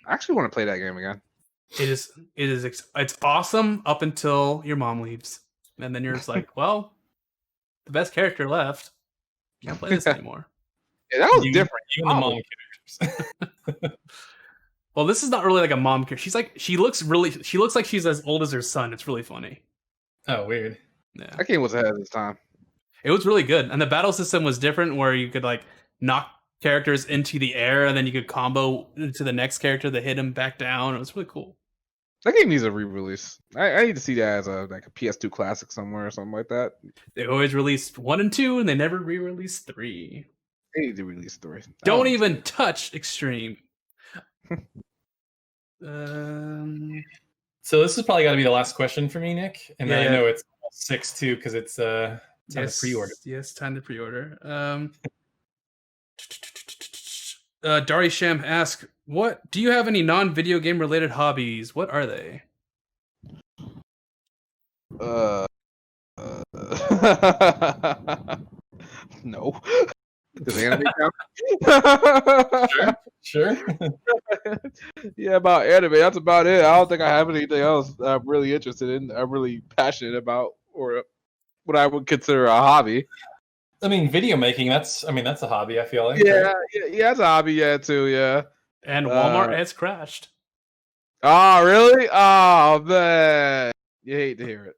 S3: I actually want to play that game again.
S2: It's awesome up until your mom leaves. And then you're just like, well, the best character left. Can't play this anymore.
S3: Yeah, that was different.
S4: Even the mom characters.
S2: Well, this is not really like a mom character. She looks like she's as old as her son. It's really funny.
S4: Oh, weird.
S2: Yeah.
S3: That game was ahead of its time.
S2: It was really good. And the battle system was different where you could like knock characters into the air and then you could combo into the next character that hit him back down. It was really cool.
S3: That game needs a re-release. I need to see that as a PS2 classic somewhere or something like that.
S2: They always released 1 and 2 and they never re-released 3.
S3: They need to release 3.
S2: Don't even touch Extreme.
S4: So this has probably got to be the last question for me, Nick. And I know it's 6 too because it's time to pre-order.
S2: Yes, time to pre-order. Dari Sham asks, "What do you have any non-video game related hobbies? What are they?"
S3: No. Does anime count?
S4: Sure.
S3: Yeah, about anime. That's about it. I don't think I have anything else that I'm really interested in. I'm really passionate about, or what I would consider a hobby.
S4: I mean, video making. That's a hobby. I feel like.
S3: Yeah, it's a hobby. Yeah, too. Yeah.
S2: And Walmart has crashed.
S3: Oh, really? Oh, man. You hate to hear it.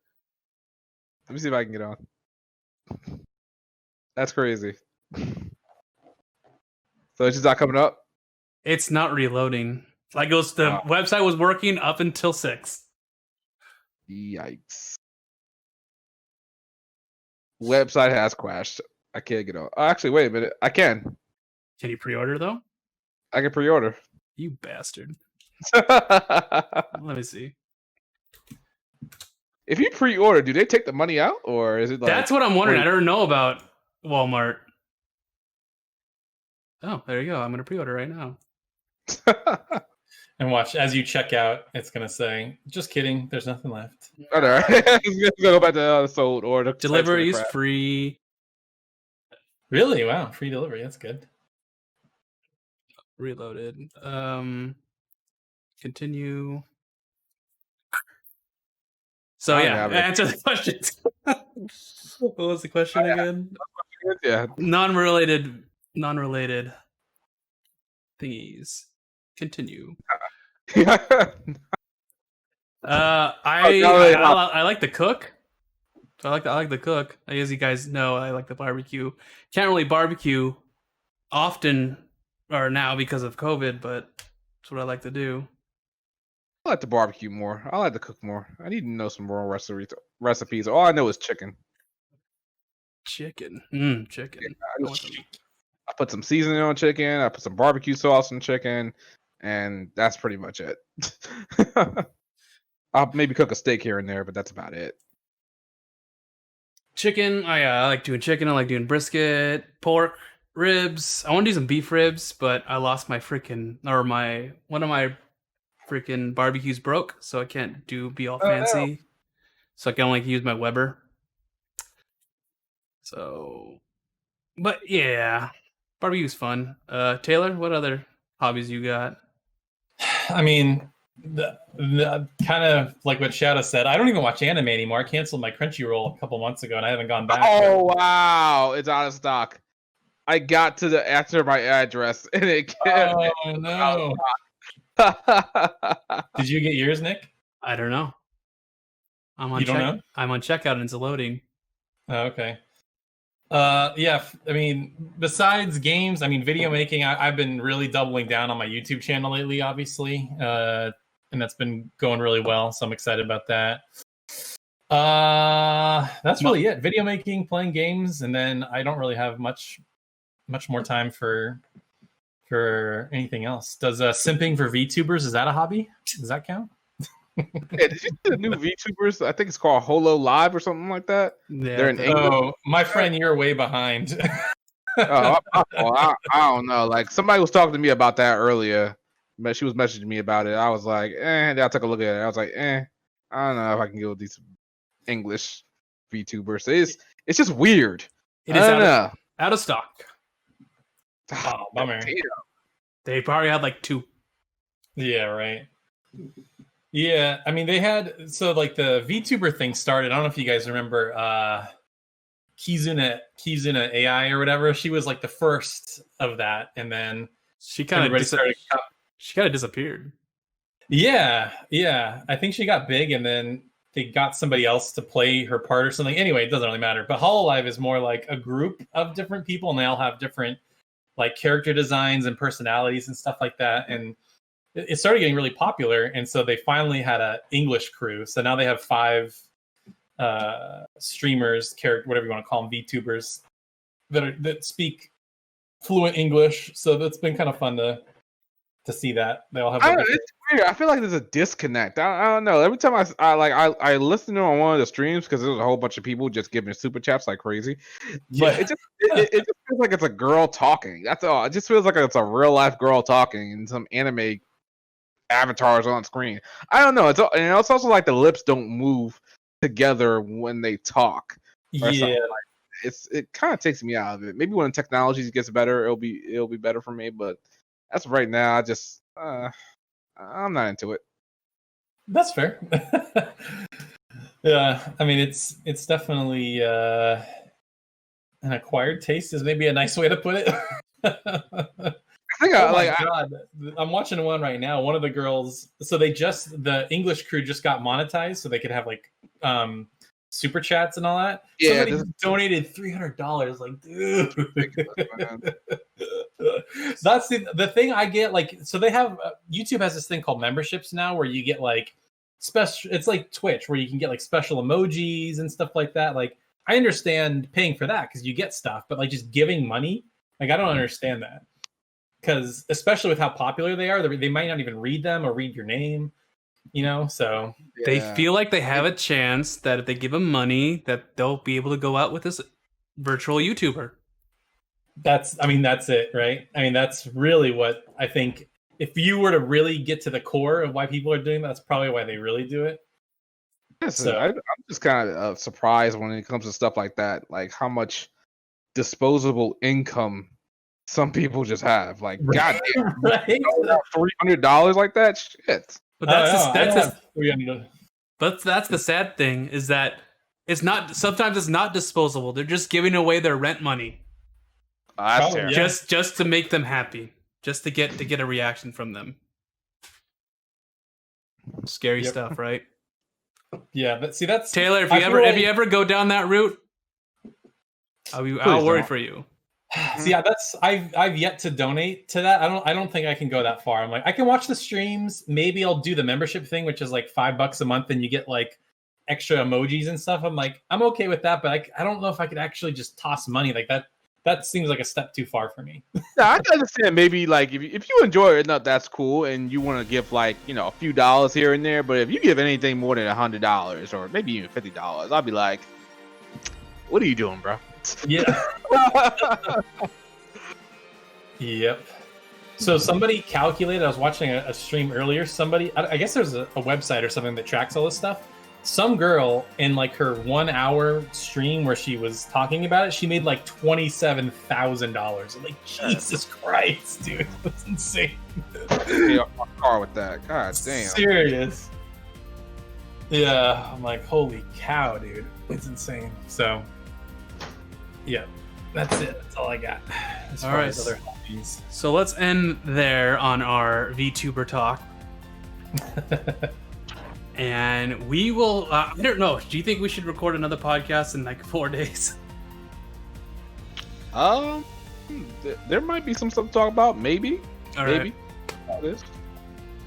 S3: Let me see if I can get on. That's crazy. So it's just not coming up?
S2: It's not reloading. Like the website was working up until 6.
S3: Yikes. Website has crashed. I can't get on. Oh, actually, wait a minute. I can.
S2: Can you pre-order though?
S3: I can pre-order.
S2: You bastard. Let me see.
S3: If you pre-order, do they take the money out, or is it like...
S2: That's what I'm wondering. I don't know about Walmart. Oh, there you go. I'm going to pre-order right now.
S4: And watch, as you check out, it's going to say, just kidding, there's nothing left.
S3: All right. Go back to the sold order.
S2: Delivery is free.
S4: Really? Wow. Free delivery. That's good.
S2: Reloaded. Continue. So yeah, answer the questions. What was the question again?
S3: Yeah.
S2: Non-related thingies. Continue. I like the cook. So I like the cook. As you guys know, I like the barbecue. Can't really barbecue often or now because of COVID, but that's what I like to do.
S3: I like to barbecue more. I like to cook more. I need to know some more recipes. All I know is chicken.
S2: Chicken. Chicken.
S3: Yeah, I put some seasoning on chicken. I put some barbecue sauce on chicken, and that's pretty much it. I'll maybe cook a steak here and there, but that's about it.
S2: Chicken. I like doing chicken. I like doing brisket, pork, ribs. I want to do some beef ribs, but I lost my one of my freaking barbecues broke, so I can't be all fancy. No. So I can only use my Weber. So, but yeah, barbecue's fun. Taylor, what other hobbies you got?
S4: I mean, the kind of like what Shadow said. I don't even watch anime anymore. I canceled my Crunchyroll a couple months ago, and I haven't gone back.
S3: Oh wow, it's out of stock. I got to enter my address, and it can't.
S4: Oh no. Did you get yours, Nick?
S2: I don't know. I'm on checkout and it's loading.
S4: Oh, okay. Yeah, I mean, besides games, I mean, video making, I've been really doubling down on my YouTube channel lately, obviously. And that's been going really well, so I'm excited about that. That's really it. Video making, playing games, and then I don't really have much more time for anything else. Does simping for VTubers, is that a hobby? Does that count?
S3: Yeah, did you see the new VTubers? I think it's called Holo Live or something like that.
S2: Yeah,
S3: they're in England.
S4: Oh, my friend, you're way behind.
S3: I don't know. Like somebody was talking to me about that earlier, but she was messaging me about it. I was like, I took a look at it. I was like, I don't know if I can go with these English VTubers. It's just weird.
S2: It is out of stock.
S4: Oh, bummer.
S2: They probably had like 2.
S4: Yeah, right. Yeah, I mean, they had, so like the VTuber thing started. I don't know if you guys remember Kizuna AI or whatever. She was like the first of that, and then
S2: She kind of disappeared.
S4: Yeah. I think she got big, and then they got somebody else to play her part or something. Anyway, it doesn't really matter. But Hololive is more like a group of different people, and they all have different like character designs and personalities and stuff like that. And it started getting really popular, and so they finally had an English crew. So now they have 5 streamers, whatever you want to call them, VTubers that speak fluent English. So that's been kind of fun to see that they all have.
S3: It's weird. I feel like there's a disconnect. I don't know. Every time I listen to on one of the streams because there's a whole bunch of people just giving super chats like crazy. But it just feels like it's a girl talking. That's all. It just feels like it's a real life girl talking and some anime avatars on screen. I don't know. It's also like the lips don't move together when they talk.
S4: Yeah,
S3: it kind of takes me out of it. Maybe when technology gets better, it'll be better for me. But as of right now, I'm not into it.
S4: That's fair. Yeah, I mean it's definitely an acquired taste is maybe a nice way to put it.
S3: I think
S4: God, I'm watching one right now. One of the girls, so the English crew just got monetized, so they could have like super chats and all that.
S3: Yeah,
S4: somebody donated $300. Like, dude, that's the thing I get. Like, so they have YouTube has this thing called memberships now, where you get like special. It's like Twitch, where you can get like special emojis and stuff like that. Like, I understand paying for that because you get stuff, but like just giving money, like I don't understand that. Because especially with how popular they are, they might not even read them or read your name, so
S2: they feel like they have a chance that if they give them money that they'll be able to go out with this virtual YouTuber.
S4: That's it, right? I mean, that's really what I think. If you were to really get to the core of why people are doing that, that's probably why they really do it.
S3: So I'm just kind of surprised when it comes to stuff like that, like how much disposable income some people just have. Like,
S4: right.
S3: goddamn,
S4: Right?
S3: $300 like that, shit.
S2: But that's the sad thing, is that sometimes it's not disposable. They're just giving away their rent money.
S3: That's terrible.
S2: Just to make them happy, just to get a reaction from them. Scary stuff, right?
S4: Yeah, but see, that's
S2: Taylor. If you ever go down that route, I'll worry for you.
S4: See, yeah, I've yet to donate to that. I don't think I can go that far. I'm like, I can watch the streams. Maybe I'll do the membership thing, which is like $5 a month, and you get like extra emojis and stuff. I'm like, I'm okay with that, but I don't know if I could actually just toss money like that. That seems like a step too far for me.
S3: Yeah, I can understand maybe like if you enjoy it, that's cool, and you want to give like a few dollars here and there. But if you give anything more than $100 or maybe even $50, I'll be like, what are you doing, bro?
S4: Yeah. Yep. So somebody calculated, I was watching a stream earlier, I guess there's a website or something that tracks all this stuff. Some girl in like her 1 hour stream where she was talking about it, she made like $27,000. Like, Jesus Christ, dude. That's insane.
S3: Get off my car with that. God damn.
S4: Serious. Yeah. I'm like, holy cow, dude. It's insane. So yeah, that's it. That's all I got. As far as other hobbies.
S2: So let's end there on our VTuber talk. And we will. I don't know. Do you think we should record another podcast in like 4 days?
S3: There might be some stuff to talk about. Maybe.
S2: All right.
S3: Maybe.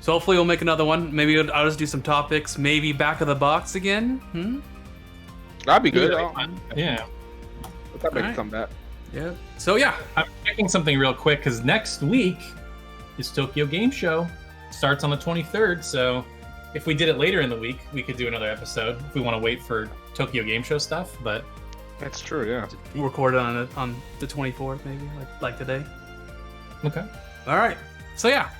S2: So hopefully we'll make another one. Maybe I'll just do some topics. Maybe back of the box again.
S3: That'd be good.
S4: Yeah.
S3: That make it come back.
S2: Yeah. So yeah,
S4: I'm checking something real quick because next week is Tokyo Game Show. Starts on the 23rd. So if we did it later in the week, we could do another episode if we want to wait for Tokyo Game Show stuff. But
S3: that's true. Yeah.
S2: We'll record it on the 24th, maybe like today.
S4: Okay.
S2: All right. So yeah,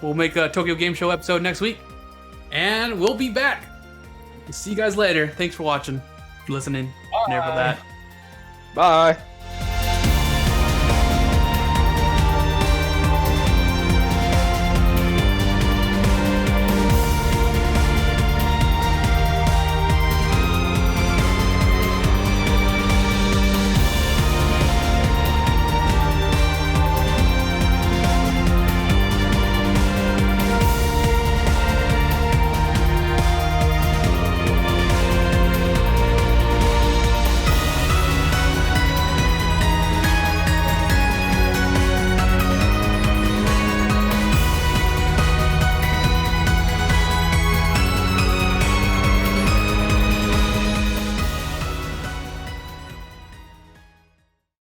S2: we'll make a Tokyo Game Show episode next week, and we'll be back. We'll see you guys later. Thanks for watching, listening, and for that.
S3: Bye.